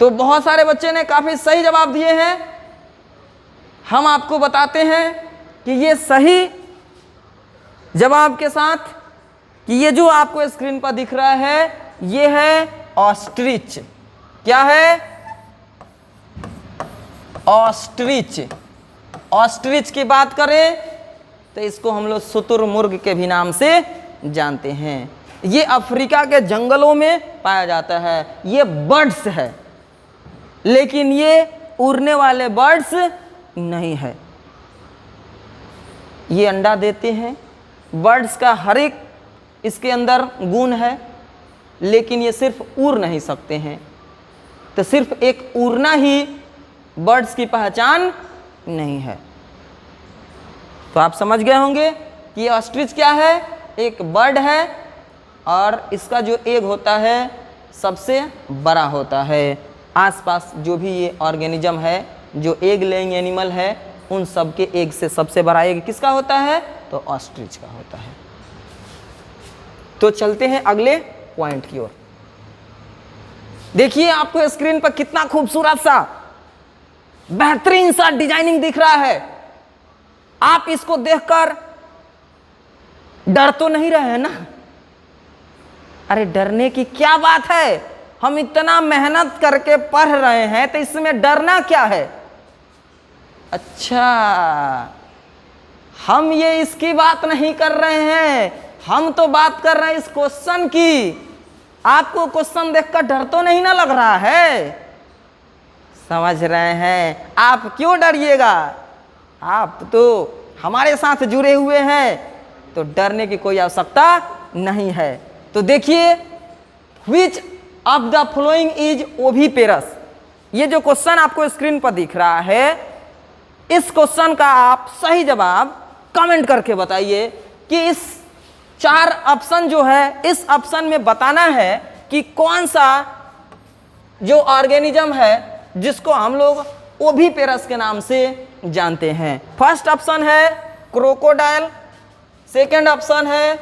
तो बहुत सारे बच्चे ने काफी सही जवाब दिए हैं। हम आपको बताते हैं कि ये सही जवाब के साथ कि ये जो आपको स्क्रीन पर दिख रहा है ये है ऑस्ट्रिच। क्या है? ऑस्ट्रिच। ऑस्ट्रिच की बात करें तो इसको हम लोग शुतुरमुर्ग के भी नाम से जानते हैं। ये अफ्रीका के जंगलों में पाया जाता है। ये बर्ड्स है लेकिन ये उड़ने वाले बर्ड्स नहीं है। ये अंडा देते हैं, बर्ड्स का हर एक इसके अंदर गुण है, लेकिन ये सिर्फ उड़ नहीं सकते हैं। तो सिर्फ एक उड़ना ही बर्ड्स की पहचान नहीं है। तो आप समझ गए होंगे कि ये ऑस्ट्रिच क्या है, एक बर्ड है और इसका जो एग होता है सबसे बड़ा होता है। आसपास जो भी ये ऑर्गेनिज्म है जो एग लेइंग एनिमल है उन सब के एग से सबसे बड़ा एग किसका होता है, तो ऑस्ट्रिच का होता है। तो चलते हैं अगले पॉइंट की ओर। देखिए आपको स्क्रीन पर कितना खूबसूरत सा बेहतरीन सा डिजाइनिंग दिख रहा है। आप इसको देखकर डर तो नहीं रहे हैं ना? अरे डरने की क्या बात है, हम इतना मेहनत करके पढ़ रहे हैं तो इसमें डरना क्या है। अच्छा, हम ये इसकी बात नहीं कर रहे हैं, हम तो बात कर रहे हैं इस क्वेश्चन की। आपको क्वेश्चन देखकर डर तो नहीं ना लग रहा है? समझ रहे हैं? आप क्यों डरिएगा, आप तो हमारे साथ जुड़े हुए हैं, तो डरने की कोई आवश्यकता नहीं है। तो देखिए, विच of the following is oviparous. ये जो क्वेश्चन आपको स्क्रीन पर दिख रहा है, इस क्वेश्चन का आप सही जवाब कमेंट करके बताइए कि इस 4 ऑप्शन जो है, इस ऑप्शन में बताना है कि कौन सा जो ऑर्गेनिज्म है जिसको हम लोग ओविपेरस के नाम से जानते हैं। फर्स्ट ऑप्शन है क्रोकोडाइल, सेकंड ऑप्शन है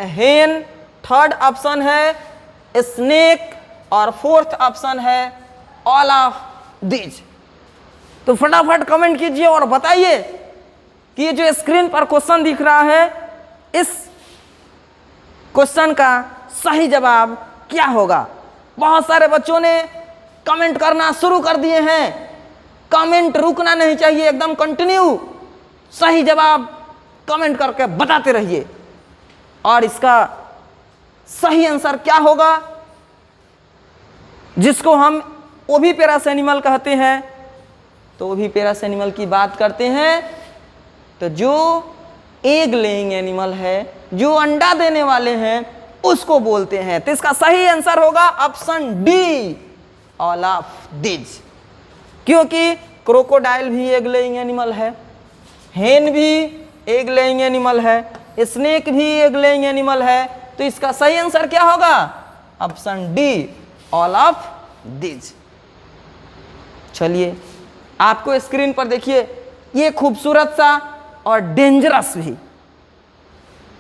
हेन, थर्ड ऑप्शन है स्नेक और फोर्थ ऑप्शन है ऑल ऑफ दीज। तो फटाफट कमेंट कीजिए और बताइए कि ये जो स्क्रीन पर क्वेश्चन दिख रहा है, इस क्वेश्चन का सही जवाब क्या होगा। बहुत सारे बच्चों ने कमेंट करना शुरू कर दिए हैं, कमेंट रुकना नहीं चाहिए, एकदम कंटिन्यू सही जवाब कमेंट करके बताते रहिए। और इसका सही आंसर क्या होगा, जिसको हम ओविपेरस एनिमल कहते हैं। तो ओविपेरस एनिमल की बात करते हैं तो जो एग लेइंग एनिमल है, जो अंडा देने वाले हैं, उसको बोलते हैं। तो इसका सही आंसर होगा option D, all of these. क्योंकि क्रोकोडाइल भी एग लेइंग एनिमल है, हेन भी एग लेइंग एनिमल है, स्नेक भी एग लेइंग एनिमल है। तो इसका सही आंसर क्या होगा, option D, all of these. चलिए, आपको स्क्रीन पर देखिए ये खूबसूरत सा और डेंजरस भी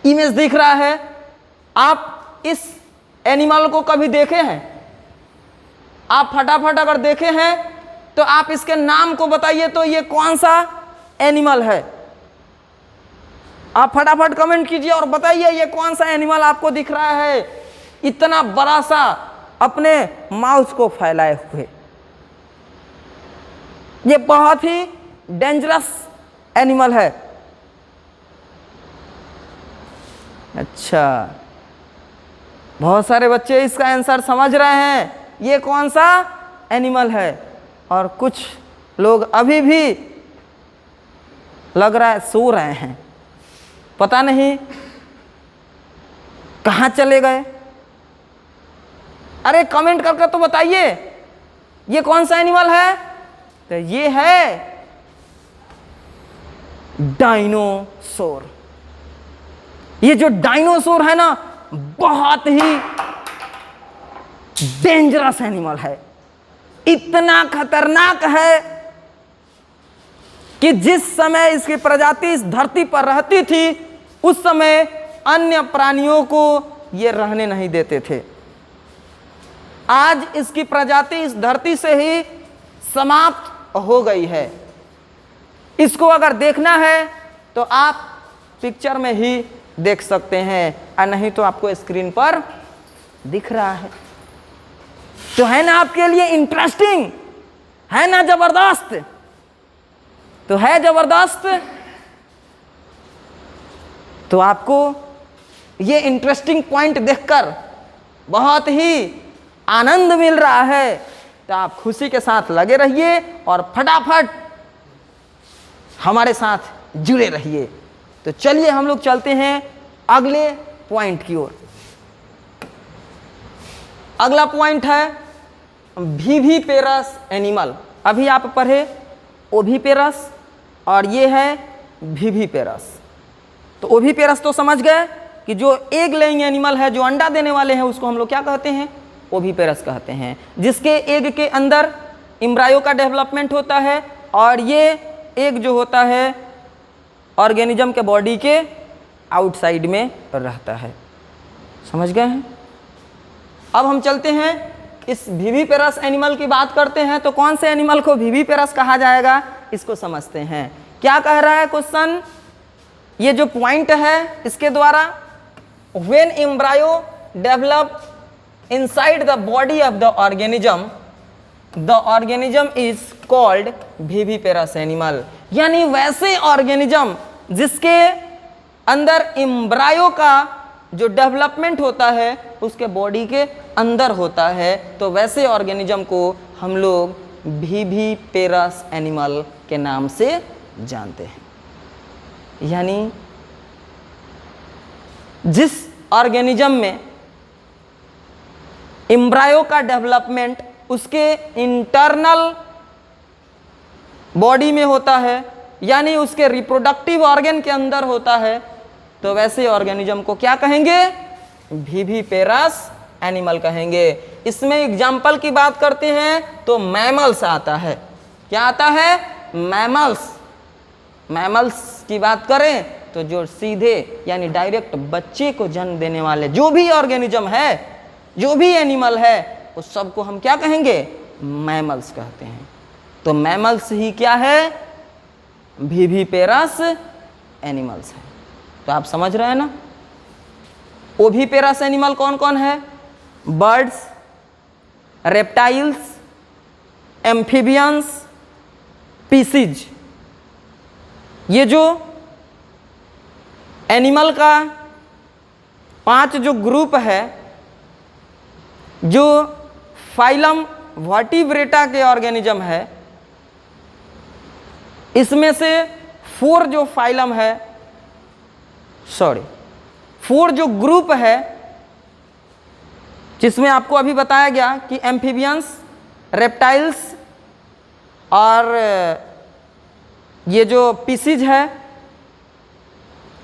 इमेज दिख रहा है। आप इस एनिमल को कभी देखे हैं? आप फटाफट अगर देखे हैं तो आप इसके नाम को बताइए, तो ये कौन सा एनिमल है? आप फटाफट कमेंट कीजिए और बताइए ये कौन सा एनिमल आपको दिख रहा है, इतना बड़ा सा अपने माउस को फैलाए हुए। ये बहुत ही डेंजरस एनिमल है। अच्छा, बहुत सारे बच्चे इसका आंसर समझ रहे हैं ये कौन सा एनिमल है, और कुछ लोग अभी भी लग रहा है सो रहे हैं, पता नहीं कहाँ चले गए। अरे कमेंट करके तो बताइए ये कौन सा एनिमल है। तो ये है डायनासोर। ये जो डायनासोर है ना, बहुत ही डेंजरस एनिमल है, इतना खतरनाक है कि जिस समय इसकी प्रजाति इस धरती पर रहती थी, उस समय अन्य प्राणियों को ये रहने नहीं देते थे। आज इसकी प्रजाति इस धरती से ही समाप्त हो गई है। इसको अगर देखना है तो आप पिक्चर में ही देख सकते हैं, और नहीं तो आपको स्क्रीन पर दिख रहा है। तो है ना आपके लिए इंटरेस्टिंग, है ना जबरदस्त? तो है जबरदस्त। तो आपको ये इंटरेस्टिंग पॉइंट देखकर बहुत ही आनंद मिल रहा है, तो आप खुशी के साथ लगे रहिए और फटाफट हमारे साथ जुड़े रहिए। तो चलिए हम लोग चलते हैं अगले पॉइंट की ओर। अगला पॉइंट है विविपेरस एनिमल। अभी आप पढ़े ओविपेरस और ये है विविपेरस। तो ओविपेरस तो समझ गए कि जो एग लेइंग एनिमल है, जो अंडा देने वाले हैं, उसको हम लोग क्या कहते हैं, ओविपेरस कहते हैं। जिसके एग के अंदर एम्ब्रायो का डेवलपमेंट होता है, और ये एग जो होता है ऑर्गेनिज्म के बॉडी के आउटसाइड में रहता है। समझ गए हैं? अब हम चलते हैं इस विविपेरस एनिमल की बात करते हैं। तो कौन से एनिमल को विविपेरस कहा जाएगा, इसको समझते हैं। क्या कह रहा है क्वेश्चन, ये जो पॉइंट है इसके द्वारा, when embryo develop inside the body of the organism is called viviparous animal। यानी वैसे ऑर्गेनिज्म जिसके अंदर एम्ब्रायो का जो डेवलपमेंट होता है उसके बॉडी के अंदर होता है, तो वैसे ऑर्गेनिज्म को हम लोग विविपेरस एनिमल के नाम से जानते हैं। यानी जिस ऑर्गेनिज्म में एम्ब्रायो का डेवलपमेंट उसके इंटरनल बॉडी में होता है, यानी उसके रिप्रोडक्टिव ऑर्गन के अंदर होता है, तो वैसे ऑर्गेनिज्म को क्या कहेंगे? विविपेरस एनिमल कहेंगे। इसमें एग्जाम्पल की बात करते हैं तो मैमल्स आता है। क्या आता है? मैमल्स। मैमल्स की बात करें तो जो सीधे यानी डायरेक्ट बच्चे को जन्म देने वाले जो भी ऑर्गेनिज्म है, जो भी एनिमल है, उस सबको हम क्या कहेंगे? मैमल्स कहते हैं। तो मैमल्स ही क्या है? विविपेरस एनिमल्स है। तो आप समझ रहे हैं ना? ओविपेरस एनिमल कौन कौन है? Birds, reptiles, amphibians, species. ये जो एनिमल का 5 जो ग्रुप है, जो फाइलम वर्टिब्रेटा के ऑर्गेनिज्म है, इसमें से 4 जो फाइलम है, 4 जो ग्रुप है, जिसमें आपको अभी बताया गया कि एम्फीबियंस, रेप्टाइल्स और ये जो स्पीसीज है,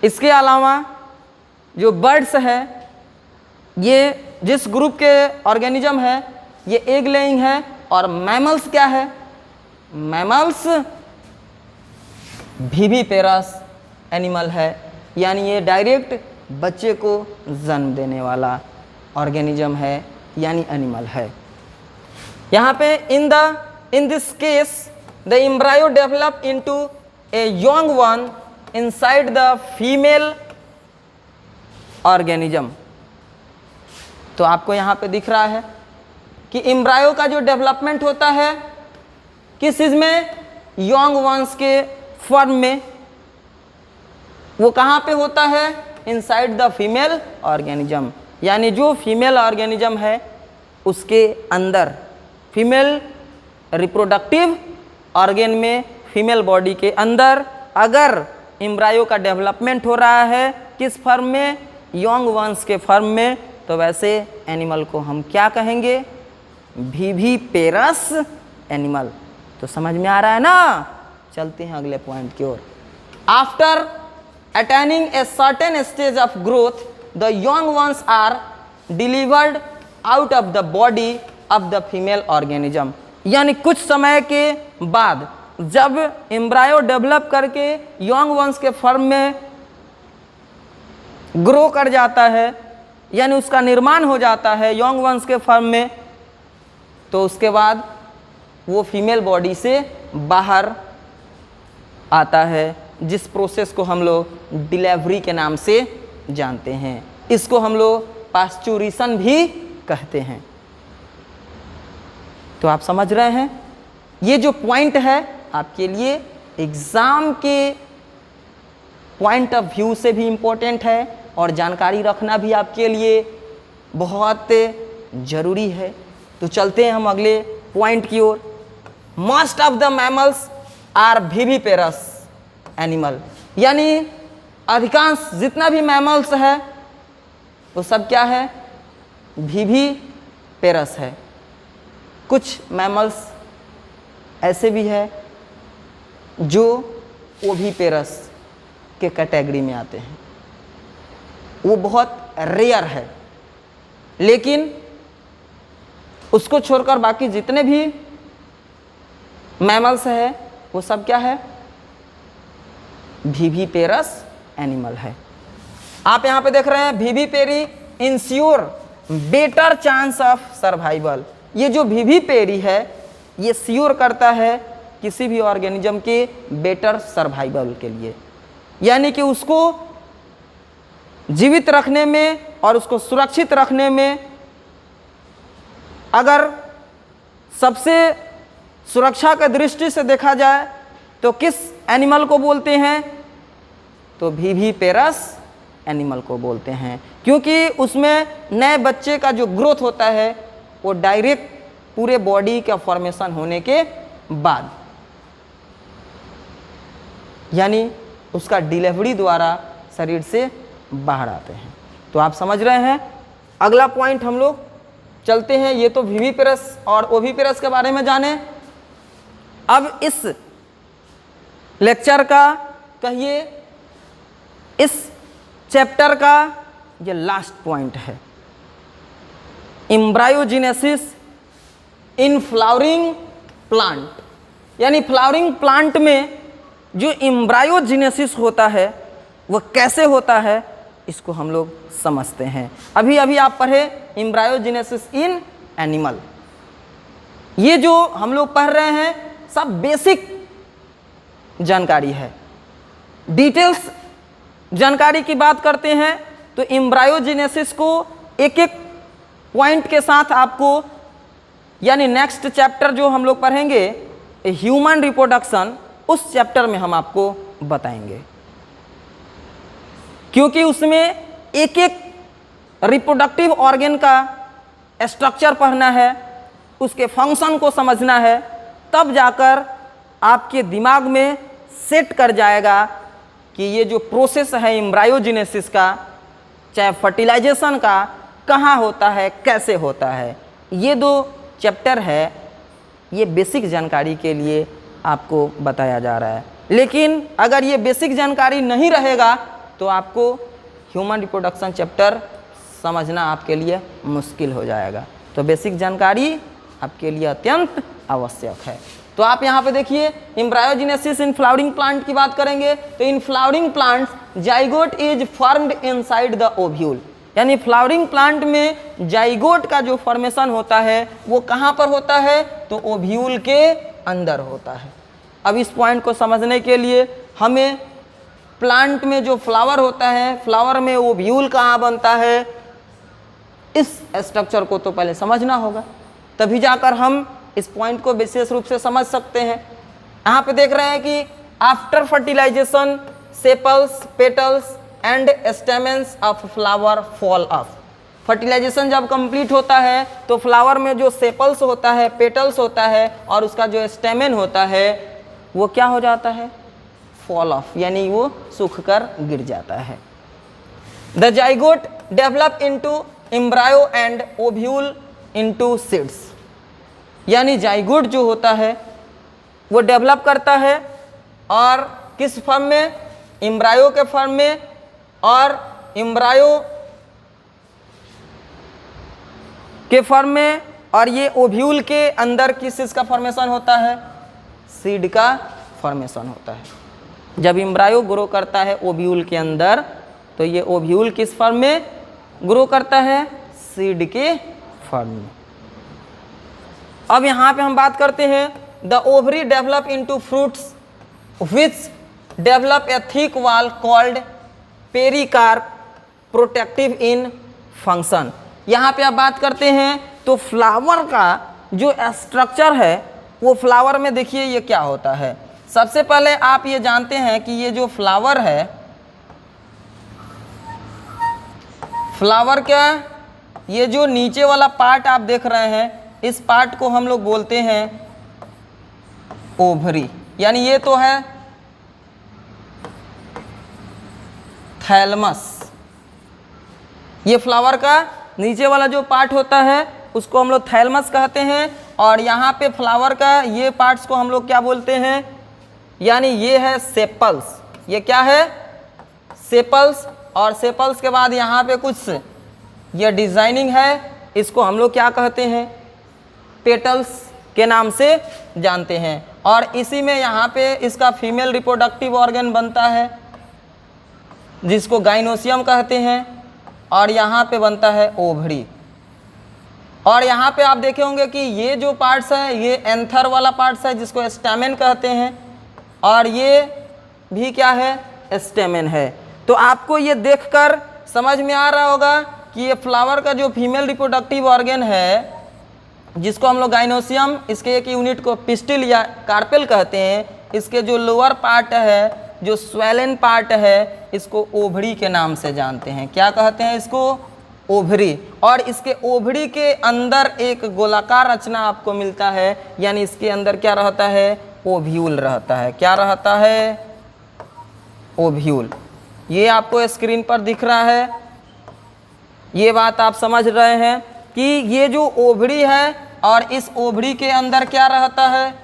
इसके अलावा जो बर्ड्स है, ये जिस ग्रुप के ऑर्गेनिज्म है ये एग लेइंग है। और मैमल्स क्या है? मैमल्स विविपेरस एनिमल है, यानी ये डायरेक्ट बच्चे को जन्म देने वाला ऑर्गेनिज्म है, यानी एनिमल है। यहाँ पे इन this case the embryo develop into a young one inside the female organism. तो आपको यहाँ पे दिख रहा है कि एम्ब्रायो का जो डेवलपमेंट होता है किस चीज में? यंग वंस के फॉर्म में। वो कहाँ पे होता है? इनसाइड द फीमेल ऑर्गेनिज्म, यानी जो फीमेल ऑर्गेनिज्म है उसके अंदर, फीमेल रिप्रोडक्टिव ऑर्गन में, फीमेल बॉडी के अंदर अगर एम्ब्रायो का डेवलपमेंट हो रहा है किस फॉर्म में? यंग वंस के फॉर्म में, तो वैसे एनिमल को हम क्या कहेंगे? Viviparous animal. तो समझ में आ रहा है ना? चलते हैं अगले पॉइंट की ओर। After attaining a certain stage of growth the young ones are delivered out of the body of the female organism. यानी कुछ समय के बाद जब एम्ब्रायो डेवलप करके यंग वंस के फॉर्म में ग्रो कर जाता है, यानी उसका निर्माण हो जाता है यंग वंस के फॉर्म में, तो उसके बाद वो फीमेल बॉडी से बाहर आता है, जिस प्रोसेस को हम लोग डिलीवरी के नाम से जानते हैं। इसको हम लोग पास्चुरेशन भी कहते हैं। तो आप समझ रहे हैं, ये जो पॉइंट है आपके लिए एग्जाम के पॉइंट ऑफ व्यू से भी इम्पोर्टेंट है और जानकारी रखना भी आपके लिए बहुत ज़रूरी है। तो चलते हैं हम अगले पॉइंट की ओर। Most of the mammals are viviparous animal, यानी अधिकांश जितना भी मैमल्स है वो सब क्या है? विविपेरस है। कुछ मैमल्स ऐसे भी है जो ओविपेरस के कैटेगरी में आते हैं, वो बहुत रेयर है, लेकिन उसको छोड़कर बाकी जितने भी मैमल्स है वो सब क्या है? विविपेरस एनिमल है। आप यहाँ पे देख रहे हैं vivipary ensure better chance of survival. ये जो विविपेरी है ये श्योर करता है किसी भी ऑर्गेनिज्म के बेटर सर्वाइवल के लिए, यानी कि उसको जीवित रखने में और उसको सुरक्षित रखने में अगर सबसे सुरक्षा की दृष्टि से देखा जाए तो किस एनिमल को बोलते हैं? तो विविपेरस एनिमल को बोलते हैं, क्योंकि उसमें नए बच्चे का जो ग्रोथ होता है वो डायरेक्ट पूरे बॉडी का फॉर्मेशन होने के बाद, यानी उसका डिलीवरी द्वारा शरीर से बाहर आते हैं। तो आप समझ रहे हैं। अगला पॉइंट हम लोग चलते हैं। ये तो विविपेरस और ओविपेरस के बारे में जाने। अब इस लेक्चर का, कहिए इस चैप्टर का ये लास्ट पॉइंट है, एम्ब्रायोजेनेसिस इन फ्लावरिंग प्लांट। यानी फ्लावरिंग प्लांट में जो एम्ब्रायोजेनेसिस होता है वह कैसे होता है, इसको हम लोग समझते हैं। अभी अभी आप पढ़े एम्ब्रायोजेनेसिस इन एनिमल। ये जो हम लोग पढ़ रहे हैं सब बेसिक जानकारी है। डिटेल्स जानकारी की बात करते हैं तो एम्ब्रायोजेनेसिस को एक एक पॉइंट के साथ आपको, यानी नेक्स्ट चैप्टर जो हम लोग पढ़ेंगे ह्यूमन रिप्रोडक्शन, उस चैप्टर में हम आपको बताएंगे, क्योंकि उसमें एक एक रिप्रोडक्टिव ऑर्गन का स्ट्रक्चर पढ़ना है, उसके फंक्शन को समझना है, तब जाकर आपके दिमाग में सेट कर जाएगा कि ये जो प्रोसेस है एम्ब्रायोजेनेसिस का, चाहे फर्टिलाइजेशन का, कहाँ होता है, कैसे होता है। ये दो चैप्टर है, ये बेसिक जानकारी के लिए आपको बताया जा रहा है। लेकिन अगर ये बेसिक जानकारी नहीं रहेगा तो आपको ह्यूमन रिप्रोडक्शन चैप्टर समझना आपके लिए मुश्किल हो जाएगा। तो बेसिक जानकारी आपके लिए अत्यंत आवश्यक है। तो आप यहाँ पे देखिए एम्ब्रायोजेनेसिस इन फ्लावरिंग प्लांट की बात करेंगे तो in flowering plants zygote is formed inside the ovule. यानी फ्लावरिंग प्लांट में जाइगोट का जो फॉर्मेशन होता है वो कहाँ पर होता है, तो ओव्यूल के अंदर होता है। अब इस पॉइंट को समझने के लिए हमें प्लांट में जो फ्लावर होता है, फ्लावर में ओव्यूल कहाँ बनता है, इस स्ट्रक्चर को तो पहले समझना होगा, तभी जाकर हम इस पॉइंट को विशेष रूप से समझ सकते हैं। यहाँ पे देख रहे हैं कि after fertilization sepals, petals and stamens of flower fall off. Fertilization जब कंप्लीट होता है तो फ्लावर में जो सेपल्स होता है, पेटल्स होता है और उसका जो स्टेमेन होता है वो क्या हो जाता है, फॉल ऑफ, यानी वो सूख कर गिर जाता है। The zygote develop into embryo and ovule into seeds. यानी जाइगोट जो होता है वो डेवलप करता है और किस फॉर्म में, एम्ब्रायो के फॉर्म में, और एम्ब्रायो के फॉर्म में, और ये ओव्यूल के अंदर किस चीज़ का फॉर्मेशन होता है, सीड का फॉर्मेशन होता है। जब एम्ब्रायो ग्रो करता है ओव्यूल के अंदर तो ये ओव्यूल किस फॉर्म में ग्रो करता है, सीड के फॉर्म में। अब यहाँ पे हम बात करते हैं the ovary develop into fruits which develop a thick wall called pericarp protective in function. यहाँ पे आप बात करते हैं तो फ्लावर का जो स्ट्रक्चर है वो फ्लावर में देखिए ये क्या होता है। सबसे पहले आप ये जानते हैं कि ये जो फ्लावर है, फ्लावर क्या, ये जो नीचे वाला पार्ट आप देख रहे हैं इस पार्ट को हम लोग बोलते हैं ओवरी। यानी ये तो है थैलमस, ये फ्लावर का नीचे वाला जो पार्ट होता है उसको हम लोग थैलमस कहते हैं। और यहाँ पे फ्लावर का ये पार्ट्स को हम लोग क्या बोलते हैं, यानी ये है सेपल्स। ये क्या है, सेपल्स। और सेपल्स के बाद यहाँ पे कुछ ये डिजाइनिंग है, इसको हम लोग क्या कहते हैं, पेटल्स के नाम से जानते हैं। और इसी में यहाँ पे इसका फीमेल रिप्रोडक्टिव ऑर्गन बनता है जिसको गाइनोसियम कहते हैं, और यहाँ पे बनता है ओवरी। और यहाँ पे आप देखे होंगे कि ये जो पार्ट्स है ये एंथर वाला पार्ट्स है जिसको स्टेमेन कहते हैं, और ये भी क्या है, स्टेमेन है। तो आपको ये देखकर समझ में आ रहा होगा कि ये फ्लावर का जो फीमेल रिप्रोडक्टिव ऑर्गन है जिसको हम लोग गाइनोसियम, इसके एक यूनिट को पिस्टिल या कार्पेल कहते हैं, इसके जो लोअर पार्ट है, जो स्वेलन पार्ट है, इसको ओभरी के नाम से जानते हैं। क्या कहते हैं इसको? ओभरी। और इसके ओभरी के अंदर एक गोलाकार रचना आपको मिलता है, यानी इसके अंदर क्या रहता है? ओव्यूल रहता है। क्या रहता है? ओव्यूल। ये आपको स्क्रीन पर दिख रहा है। ये बात आप समझ रहे हैं कि ये जो ओभरी है और इस ओभरी के अंदर क्या रहता है?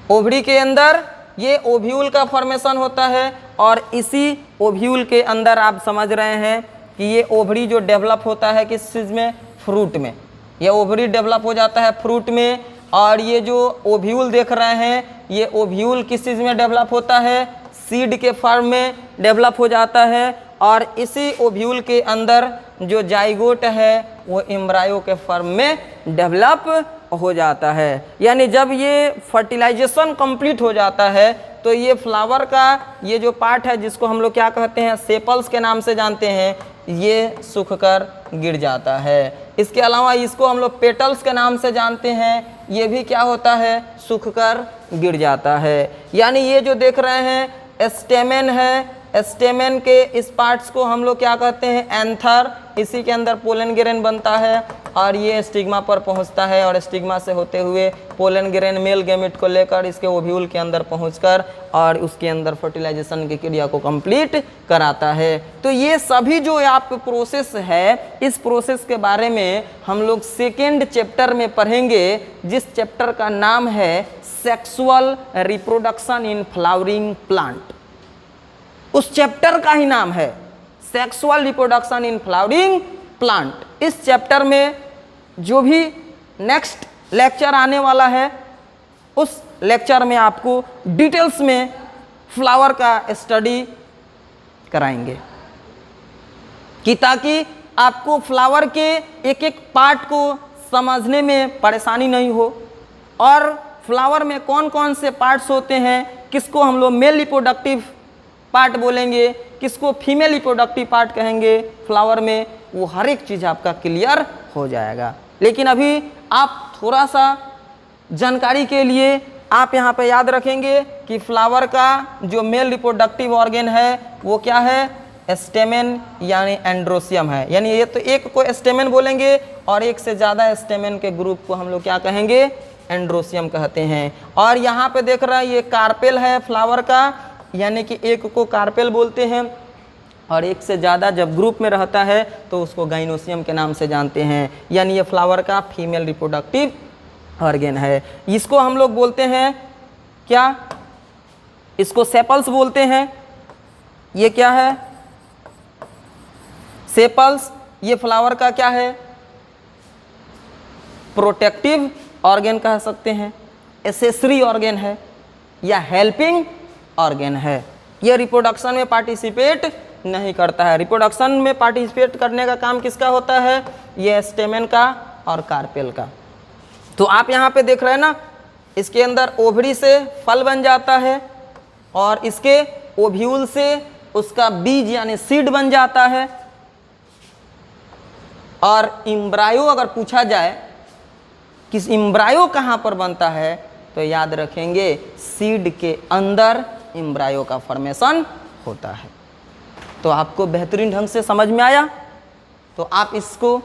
ओभरी के अंदर ये ओव्यूल का फॉर्मेशन होता है और इसी ओव्यूल के अंदर आप समझ रहे हैं कि ये ओभरी जो डेवलप होता है किस चीज़ में? फ्रूट में। ये ओभरी डेवलप हो जाता है फ्रूट में। और ये जो ओव्यूल देख रहे हैं, ये ओव्यूल किस चीज़ में डेवलप होता है? सीड के फॉर्म में डेवलप हो जाता है। और इसी ओव्यूल के अंदर जो जाइगोट है वो एम्ब्रायो के फॉर्म में डेवलप हो जाता है। यानी जब ये फर्टिलाइजेशन कंप्लीट हो जाता है तो ये फ्लावर का ये जो पार्ट है, जिसको हम लोग क्या कहते हैं? सेपल्स के नाम से जानते हैं, ये सूखकर गिर जाता है। इसके अलावा इसको हम लोग पेटल्स के नाम से जानते हैं, ये भी क्या होता है? सूखकर गिर जाता है। यानी ये जो देख रहे हैं स्टेमेन है, स्टेमेन के इस पार्ट्स को हम लोग क्या कहते हैं? एंथर। इसी के अंदर पोलन ग्रेन बनता है और ये स्टिग्मा पर पहुंचता है और स्टिग्मा से होते हुए पोलन ग्रेन मेल गैमेट को लेकर इसके ओव्यूल के अंदर पहुंचकर और उसके अंदर फर्टिलाइजेशन की क्रिया को कंप्लीट कराता है। तो ये सभी जो आप प्रोसेस है, इस प्रोसेस के बारे में हम लोग सेकेंड चैप्टर में पढ़ेंगे, जिस चैप्टर का नाम है sexual reproduction in flowering plant. उस चैप्टर का ही नाम है sexual reproduction in flowering plant. इस चैप्टर में जो भी नेक्स्ट लेक्चर आने वाला है, उस लेक्चर में आपको डिटेल्स में फ्लावर का स्टडी कराएंगे कि ताकि आपको फ्लावर के एक एक पार्ट को समझने में परेशानी नहीं हो और फ्लावर में कौन कौन से पार्ट्स होते हैं, किसको हम लोग मेल रिप्रोडक्टिव पार्ट बोलेंगे, किसको फीमेल रिप्रोडक्टिव पार्ट कहेंगे फ्लावर में, वो हर एक चीज़ आपका क्लियर हो जाएगा। लेकिन अभी आप थोड़ा सा जानकारी के लिए आप यहाँ पे याद रखेंगे कि फ्लावर का जो मेल रिप्रोडक्टिव ऑर्गन है वो क्या है? स्टेमेन यानी एंड्रोसियम है। यानी ये तो एक को स्टेमेन बोलेंगे और एक से ज़्यादा स्टेमेन के ग्रुप को हम लोग क्या कहेंगे? एंड्रोसियम कहते हैं। और यहाँ पे देख रहा है ये कार्पेल है फ्लावर का, यानी कि एक को कार्पेल बोलते हैं और एक से ज़्यादा जब ग्रुप में रहता है तो उसको गाइनोसियम के नाम से जानते हैं। यानी ये फ्लावर का फीमेल रिप्रोडक्टिव ऑर्गन है। इसको हम लोग बोलते हैं क्या? इसको सेपल्स बोलते हैं। ये क्या है? सेपल्स। ये फ्लावर का क्या है? प्रोटेक्टिव ऑर्गन कह सकते हैं, एसेसरी ऑर्गन है या हेल्पिंग ऑर्गन है। ये रिप्रोडक्शन में पार्टिसिपेट नहीं करता है। रिप्रोडक्शन में पार्टिसिपेट करने का काम किसका होता है? ये स्टेमेन का और कार्पेल का। तो आप यहाँ पे देख रहे हैं ना, इसके अंदर ओवरी से फल बन जाता है और इसके ओव्यूल से उसका बीज यानी सीड बन जाता है। और एम्ब्रायो अगर पूछा जाए कि एम्ब्रायो कहाँ पर बनता है, तो याद रखेंगे सीड के अंदर एम्ब्रायो का फॉर्मेशन होता है। तो आपको बेहतरीन ढंग से समझ में आया? तो आप इसको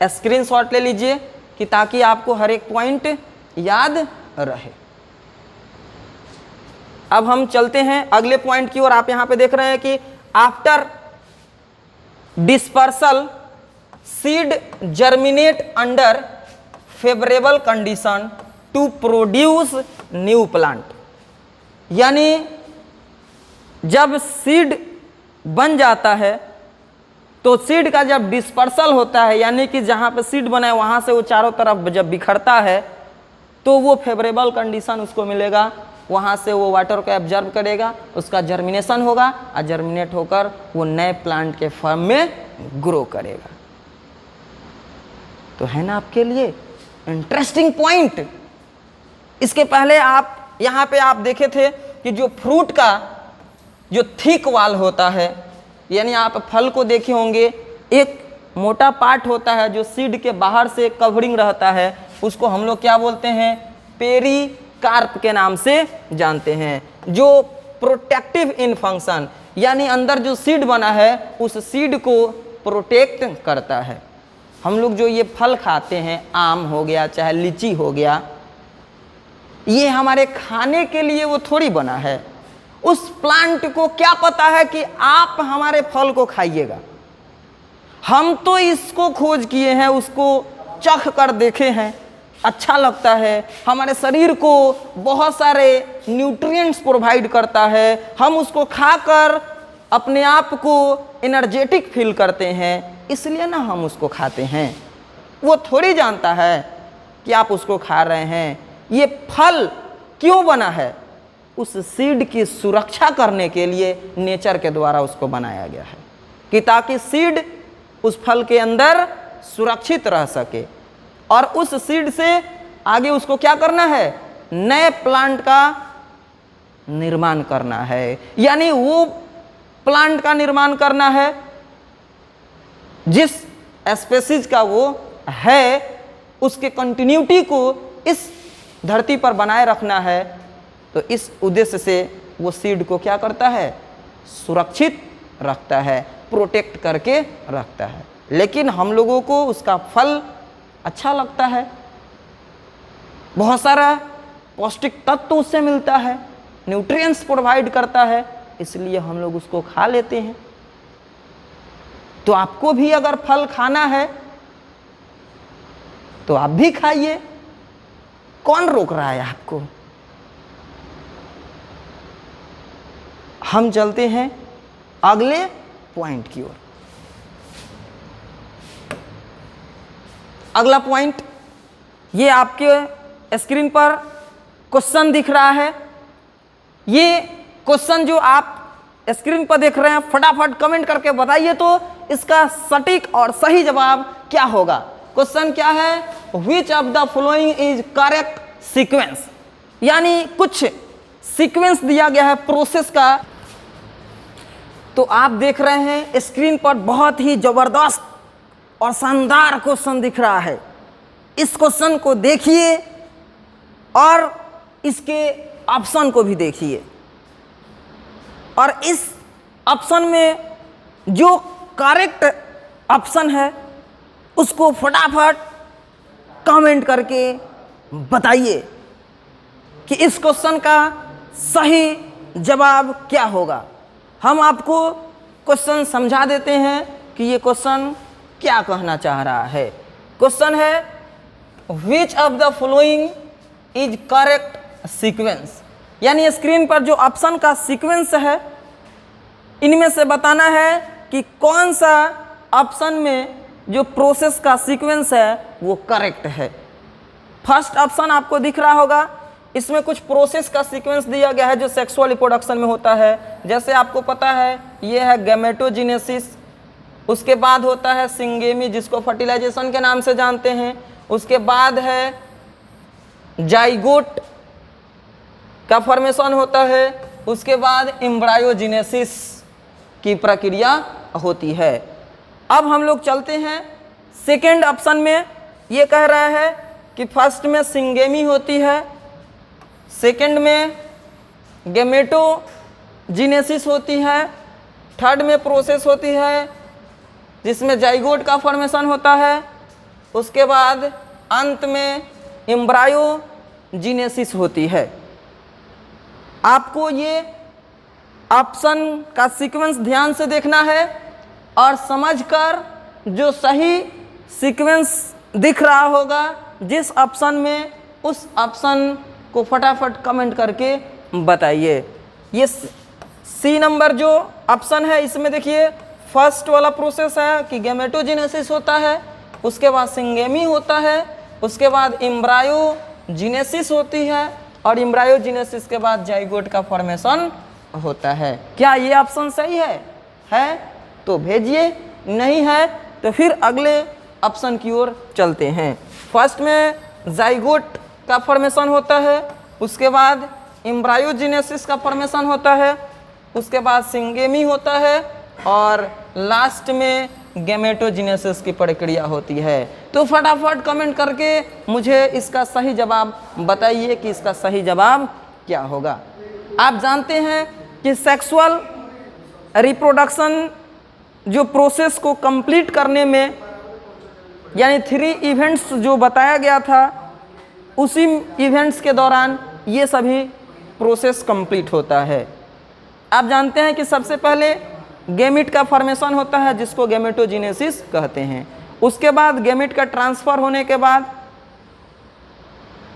स्क्रीनशॉट ले लीजिए कि ताकि आपको हर एक पॉइंट याद रहे। अब हम चलते हैं अगले पॉइंट की ओर। आप यहां पे देख रहे हैं कि after dispersal seed germinate under favourable condition to produce new plant. यानी जब सीड बन जाता है तो सीड का जब डिस्पर्सल होता है, यानी कि जहाँ पे सीड बना है वहाँ से वो चारों तरफ जब बिखरता है तो वो फेवरेबल कंडीशन उसको मिलेगा, वहाँ से वो वाटर को एब्जर्व करेगा, उसका जर्मिनेशन होगा और जर्मिनेट होकर वो नए प्लांट के फॉर्म में ग्रो करेगा। तो है ना आपके लिए इंटरेस्टिंग पॉइंट। इसके पहले आप यहाँ पे आप देखे थे कि जो फ्रूट का जो थिक वाल होता है, यानी आप फल को देखे होंगे, एक मोटा पार्ट होता है जो सीड के बाहर से कवरिंग रहता है, उसको हम लोग क्या बोलते हैं? पेरिकार्प के नाम से जानते हैं, जो प्रोटेक्टिव इन फंक्शन, यानी अंदर जो सीड बना है उस सीड को प्रोटेक्ट करता है। हम लोग जो ये फल खाते हैं, आम हो गया चाहे लीची हो गया, ये हमारे खाने के लिए वो थोड़ी बना है। उस प्लांट को क्या पता है कि आप हमारे फल को खाइएगा। हम तो इसको खोज किए हैं, उसको चख कर देखे हैं, अच्छा लगता है, हमारे शरीर को बहुत सारे न्यूट्रिएंट्स प्रोवाइड करता है, हम उसको खाकर अपने आप को एनर्जेटिक फील करते हैं, इसलिए ना हम उसको खाते हैं। वो थोड़ी जानता है कि आप उसको खा रहे हैं। ये फल क्यों बना है? उस सीड की सुरक्षा करने के लिए नेचर के द्वारा उसको बनाया गया है कि ताकि सीड उस फल के अंदर सुरक्षित रह सके, और उस सीड से आगे उसको क्या करना है? नए प्लांट का निर्माण करना है, यानी वो प्लांट का निर्माण करना है जिस स्पेसीज का वो है, उसके कंटिन्यूटी को इस धरती पर बनाए रखना है। तो इस उद्देश्य से वो सीड को क्या करता है? सुरक्षित रखता है, प्रोटेक्ट करके रखता है। लेकिन हम लोगों को उसका फल अच्छा लगता है, बहुत सारा पौष्टिक तत्व उससे मिलता है, न्यूट्रिएंट्स प्रोवाइड करता है, इसलिए हम लोग उसको खा लेते हैं। तो आपको भी अगर फल खाना है तो आप भी खाइए, कौन रोक रहा है आपको? हम चलते हैं अगले पॉइंट की ओर। अगला पॉइंट, ये आपके स्क्रीन पर क्वेश्चन दिख रहा है। ये क्वेश्चन जो आप स्क्रीन पर देख रहे हैं, फटाफट कमेंट करके बताइए तो इसका सटीक और सही जवाब क्या होगा। क्वेश्चन क्या है? विच of the following is correct sequence, यानी कुछ सीक्वेंस दिया गया है प्रोसेस का। तो आप देख रहे हैं स्क्रीन पर बहुत ही जबरदस्त और शानदार क्वेश्चन दिख रहा है। इस क्वेश्चन को देखिए और इसके ऑप्शन को भी देखिए, और इस ऑप्शन में जो करेक्ट ऑप्शन है उसको फटाफट कमेंट करके बताइए कि इस क्वेश्चन का सही जवाब क्या होगा। हम आपको क्वेश्चन समझा देते हैं कि ये क्वेश्चन क्या कहना चाह रहा है। क्वेश्चन है विच of the following is correct sequence, यानी स्क्रीन पर जो ऑप्शन का सीक्वेंस है इनमें से बताना है कि कौन सा ऑप्शन में जो प्रोसेस का सीक्वेंस है वो करेक्ट है। फर्स्ट ऑप्शन आपको दिख रहा होगा, इसमें कुछ प्रोसेस का सीक्वेंस दिया गया है जो सेक्सुअल रिप्रोडक्शन में होता है। जैसे आपको पता है ये है गैमेटोजेनेसिस, उसके बाद होता है सिंगेमी जिसको फर्टिलाइजेशन के नाम से जानते हैं, उसके बाद है जाइगोट का फॉर्मेशन होता है, उसके बाद एम्ब्रायोजेनेसिस की प्रक्रिया होती है। अब हम लोग चलते हैं सेकेंड ऑप्शन में। ये कह रहा है कि फर्स्ट में सिंगेमी होती है, सेकेंड में गैमेटोजेनेसिस होती है, थर्ड में प्रोसेस होती है जिसमें जाइगोट का फॉर्मेशन होता है, उसके बाद अंत में एम्ब्रायोजेनेसिस होती है। आपको ये ऑप्शन का सीक्वेंस ध्यान से देखना है और समझकर जो सही सीक्वेंस दिख रहा होगा जिस ऑप्शन में, उस ऑप्शन को फटाफट कमेंट करके बताइए। ये सी नंबर जो ऑप्शन है इसमें देखिए फर्स्ट वाला प्रोसेस है कि गैमेटोजेनेसिस होता है, उसके बाद सिंगेमी होता है, उसके बाद एम्ब्रायोजेनेसिस होती है, और एम्ब्रायोजेनेसिस के बाद जाइगोट का फॉर्मेशन होता है। क्या ये ऑप्शन सही है तो भेजिए, नहीं है तो फिर अगले ऑप्शन की ओर चलते हैं। फर्स्ट में जाइगोट का फॉर्मेशन होता है, उसके बाद एम्ब्रायोजेनेसिस का फॉर्मेशन होता है, उसके बाद सिंगेमी होता है, और लास्ट में गैमेटोजेनेसिस की प्रक्रिया होती है। तो फटाफट कमेंट करके मुझे इसका सही जवाब बताइए कि इसका सही जवाब क्या होगा। आप जानते हैं कि सेक्सुअल रिप्रोडक्शन जो प्रोसेस को कंप्लीट करने में, यानी 3 इवेंट्स जो बताया गया था, उसी इवेंट्स के दौरान ये सभी प्रोसेस कंप्लीट होता है। आप जानते हैं कि सबसे पहले गैमेट का फॉर्मेशन होता है जिसको गैमेटोजेनेसिस कहते हैं। उसके बाद गैमेट का ट्रांसफ़र होने के बाद,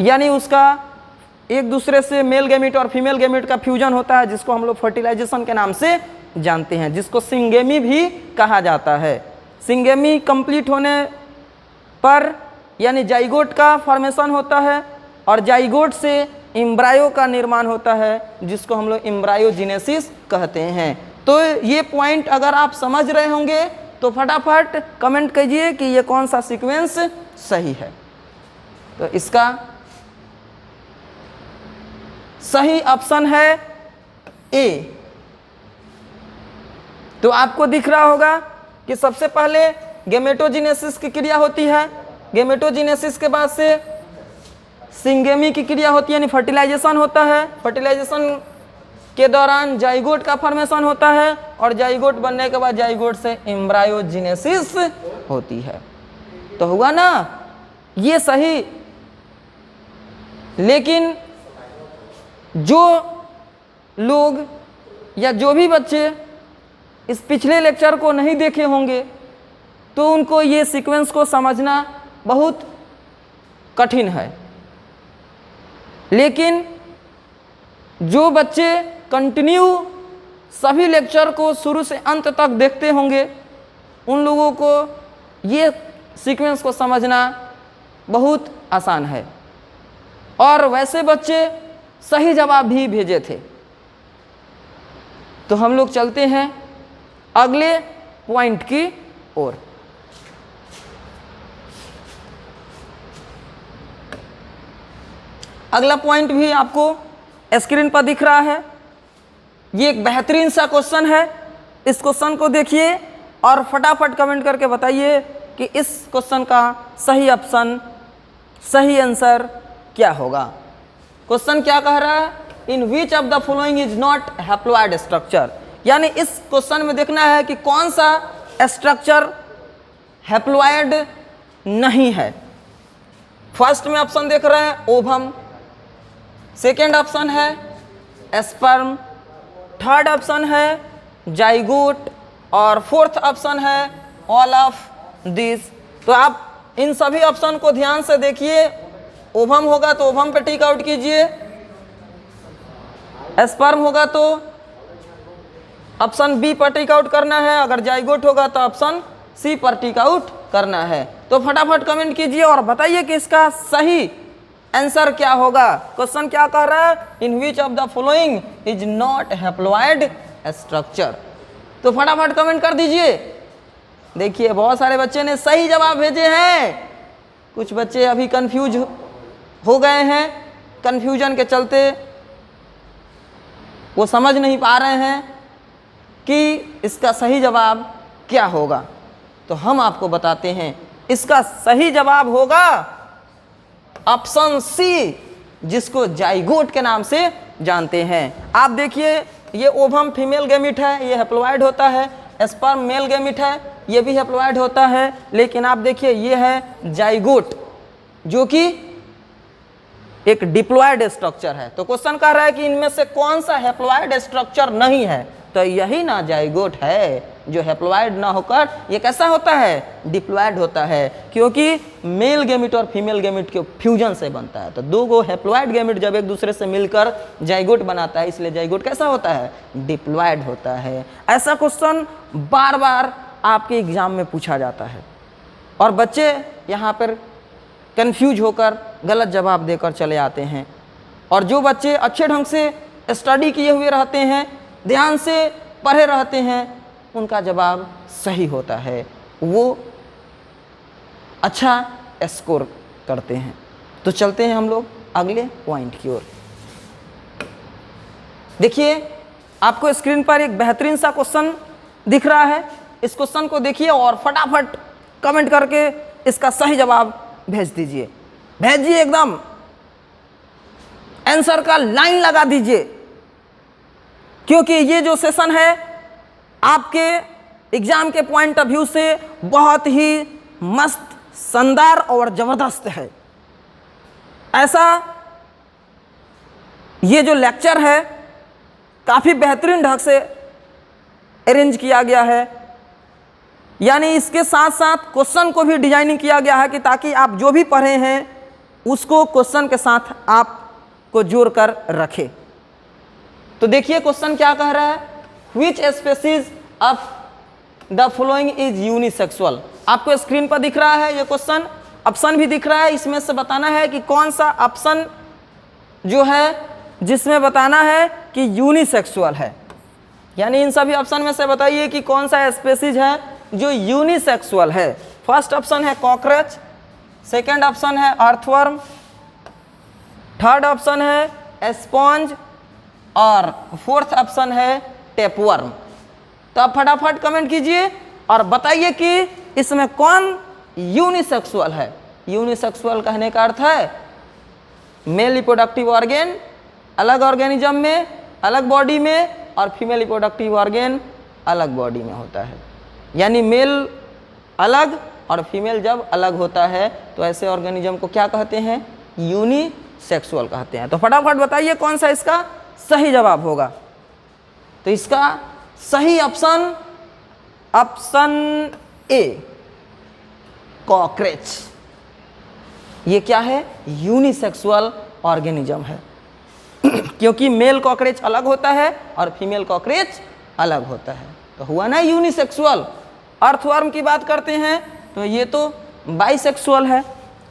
यानी उसका एक दूसरे से मेल गैमेट और फीमेल गैमेट का फ्यूजन होता है जिसको हम लोग फर्टिलाइजेशन के नाम से जानते हैं, जिसको सिंगेमी भी कहा जाता है। सिंगेमी कंप्लीट होने पर यानी जाइगोट का फॉर्मेशन होता है और जाइगोट से एम्ब्रायो का निर्माण होता है जिसको हम लोग एम्ब्रायोजेनेसिस कहते हैं। तो ये पॉइंट अगर आप समझ रहे होंगे तो फटाफट कमेंट कीजिए कि ये कौन सा सीक्वेंस सही है। तो इसका सही ऑप्शन है ए। तो आपको दिख रहा होगा कि सबसे पहले गैमेटोजेनेसिस की क्रिया होती है, गैमेटोजेनेसिस के बाद से सिंगेमी की क्रिया होती है यानी फर्टिलाइजेशन होता है। फर्टिलाइजेशन के दौरान जाइगोट का फॉर्मेशन होता है और जाइगोट बनने के बाद जाइगोट से एम्ब्रायोजेनेसिस होती है। तो हुआ ना ये सही। लेकिन जो लोग या जो भी बच्चे इस पिछले लेक्चर को नहीं देखे होंगे तो उनको ये सीक्वेंस को समझना बहुत कठिन है। लेकिन जो बच्चे कंटिन्यू सभी लेक्चर को शुरू से अंत तक देखते होंगे उन लोगों को ये सीक्वेंस को समझना बहुत आसान है। और वैसे बच्चे सही जवाब भी भेजे थे। तो हम लोग चलते हैं अगले पॉइंट की ओर। अगला पॉइंट भी आपको स्क्रीन पर दिख रहा है। ये एक बेहतरीन सा क्वेश्चन है। इस क्वेश्चन को देखिए और फटाफट कमेंट करके बताइए कि इस क्वेश्चन का सही ऑप्शन, सही आंसर क्या होगा। क्वेश्चन क्या कह रहा है, in which of the following is not haploid structure. यानी इस क्वेश्चन में देखना है कि कौन सा स्ट्रक्चर हैप्लॉइड नहीं है। फर्स्ट में ऑप्शन देख रहे हैं ओवम, सेकेंड ऑप्शन है स्पर्म, थर्ड ऑप्शन है जाइगोट और फोर्थ ऑप्शन है ऑल ऑफ दिस। तो आप इन सभी ऑप्शन को ध्यान से देखिए। ओवम होगा तो ओवम पे टिक आउट कीजिए, स्पर्म होगा तो ऑप्शन बी पर टिक आउट करना है, अगर जाइगोट होगा तो ऑप्शन सी पर टिक आउट करना है। तो फटाफट कमेंट कीजिए और बताइए कि इसका सही आंसर क्या होगा। क्वेश्चन क्या कह रहा है, in which of the following is not haploid structure. तो फटाफट कमेंट कर दीजिए। देखिए बहुत सारे बच्चे ने सही जवाब भेजे हैं, कुछ बच्चे अभी कंफ्यूज हो गए हैं। कंफ्यूजन के चलते वो समझ नहीं पा रहे हैं कि इसका सही जवाब क्या होगा। तो हम आपको बताते हैं, इसका सही जवाब होगा ऑप्शन सी, जिसको जाइगोट के नाम से जानते हैं। आप देखिए ये ओवम फीमेल गैमेट है, ये हैप्लॉइड होता है। स्पर्म मेल गैमेट है, ये भी हैप्लॉइड होता है। लेकिन आप देखिए ये है जाइगोट जो कि एक डिप्लॉइड स्ट्रक्चर है। तो क्वेश्चन कह रहा है कि इनमें से कौन सा हैप्लॉइड स्ट्रक्चर नहीं है। तो यही ना जाइगोट है जो हैप्लॉइड ना होकर ये कैसा होता है, डिप्लॉइड होता है, क्योंकि मेल गैमेट और फीमेल गैमेट के फ्यूजन से बनता है। तो दो गो हैप्लॉइड गैमेट जब एक दूसरे से मिलकर जाइगोट बनाता है, इसलिए जाइगोट कैसा होता है, डिप्लॉइड होता है। ऐसा क्वेश्चन बार बार आपके एग्जाम में पूछा जाता है और बच्चे यहाँ पर कंफ्यूज होकर गलत जवाब देकर चले आते हैं। और जो बच्चे अच्छे ढंग से स्टडी किए हुए रहते हैं, ध्यान से पढ़े रहते हैं, उनका जवाब सही होता है, वो अच्छा स्कोर करते हैं। तो चलते हैं हम लोग अगले पॉइंट की ओर। देखिए आपको स्क्रीन पर एक बेहतरीन सा क्वेश्चन दिख रहा है। इस क्वेश्चन को देखिए और फटाफट कमेंट करके इसका सही जवाब भेज दीजिए, भेजिए, एकदम आंसर का लाइन लगा दीजिए, क्योंकि ये जो सेशन है आपके एग्जाम के पॉइंट ऑफ व्यू से बहुत ही मस्त, शानदार और जबरदस्त है। ऐसा ये जो लेक्चर है काफ़ी बेहतरीन ढंग से अरेंज किया गया है, यानी इसके साथ साथ क्वेश्चन को भी डिजाइनिंग किया गया है कि ताकि आप जो भी पढ़े हैं उसको क्वेश्चन के साथ आपको जोड़कर रखें। तो देखिए क्वेश्चन क्या कह रहा है, which species of the following is unisexual. आपको स्क्रीन पर दिख रहा है ये क्वेश्चन, ऑप्शन भी दिख रहा है, इसमें से बताना है कि कौन सा ऑप्शन जो है जिसमें बताना है कि यूनिसेक्सुअल है, यानी इन सभी ऑप्शन में से बताइए कि कौन सा स्पीशीज है जो यूनिसेक्सुअल है। फर्स्ट ऑप्शन है कॉकरोच, सेकंड ऑप्शन है अर्थवर्म, थर्ड ऑप्शन है स्पॉन्ज और फोर्थ ऑप्शन है टेपवर्म। तो आप फटाफट कमेंट कीजिए और बताइए कि इसमें कौन यूनिसेक्सुअल है। यूनिसेक्सुअल कहने का अर्थ है मेल रिप्रोडक्टिव ऑर्गेन अलग ऑर्गेनिज्म में, अलग बॉडी में, और फीमेल रिप्रोडक्टिव ऑर्गेन अलग बॉडी में होता है, यानी मेल अलग और फीमेल जब अलग होता है तो ऐसे ऑर्गेनिज्म को क्या कहते हैं, यूनिसेक्सुअल कहते हैं। तो फटाफट बताइए कौन सा इसका सही जवाब होगा। तो इसका सही ऑप्शन ए कॉकरोच, ये क्या है, यूनिसेक्सुअल ऑर्गेनिज्म है क्योंकि मेल कॉकरोच अलग होता है और फीमेल कॉकरोच अलग होता है, तो हुआ ना यूनिसेक्सुअल। अर्थवर्म की बात करते हैं तो ये तो बाइसेक्सुअल है,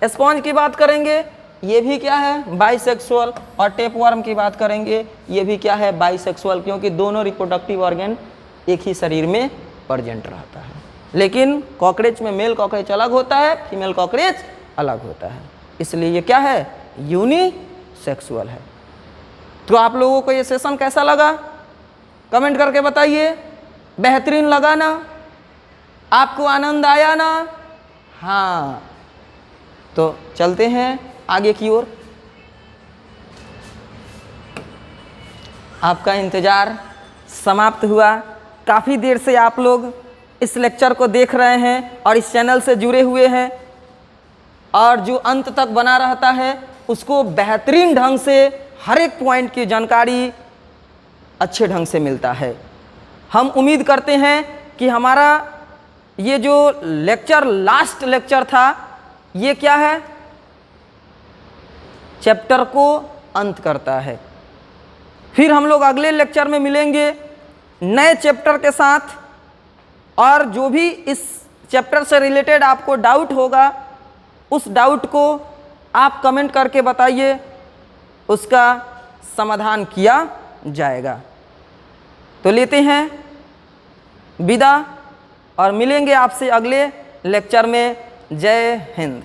स्पॉन्ज की बात करेंगे ये भी क्या है, बाइसेक्सुअल, और टेपवर्म की बात करेंगे ये भी क्या है, बाइसेक्सुअल, क्योंकि दोनों रिप्रोडक्टिव ऑर्गन एक ही शरीर में प्रेजेंट रहता है। लेकिन कॉकरोच में मेल कॉकरोच अलग होता है, फीमेल कॉकरोच अलग होता है, इसलिए ये क्या है, यूनिसेक्सुअल है। तो आप लोगों को ये सेशन कैसा लगा कमेंट करके बताइए, बेहतरीन लगा ना, आपको आनंद आया ना? हाँ, तो चलते हैं आगे की ओर। आपका इंतज़ार समाप्त हुआ, काफ़ी देर से आप लोग इस लेक्चर को देख रहे हैं और इस चैनल से जुड़े हुए हैं, और जो अंत तक बना रहता है उसको बेहतरीन ढंग से हर एक पॉइंट की जानकारी अच्छे ढंग से मिलता है। हम उम्मीद करते हैं कि हमारा ये जो लेक्चर लास्ट लेक्चर था ये क्या है, चैप्टर को अंत करता है। फिर हम लोग अगले लेक्चर में मिलेंगे नए चैप्टर के साथ, और जो भी इस चैप्टर से रिलेटेड आपको डाउट होगा उस डाउट को आप कमेंट करके बताइए, उसका समाधान किया जाएगा। तो लेते हैं विदा और मिलेंगे आपसे अगले लेक्चर में। जय हिंद।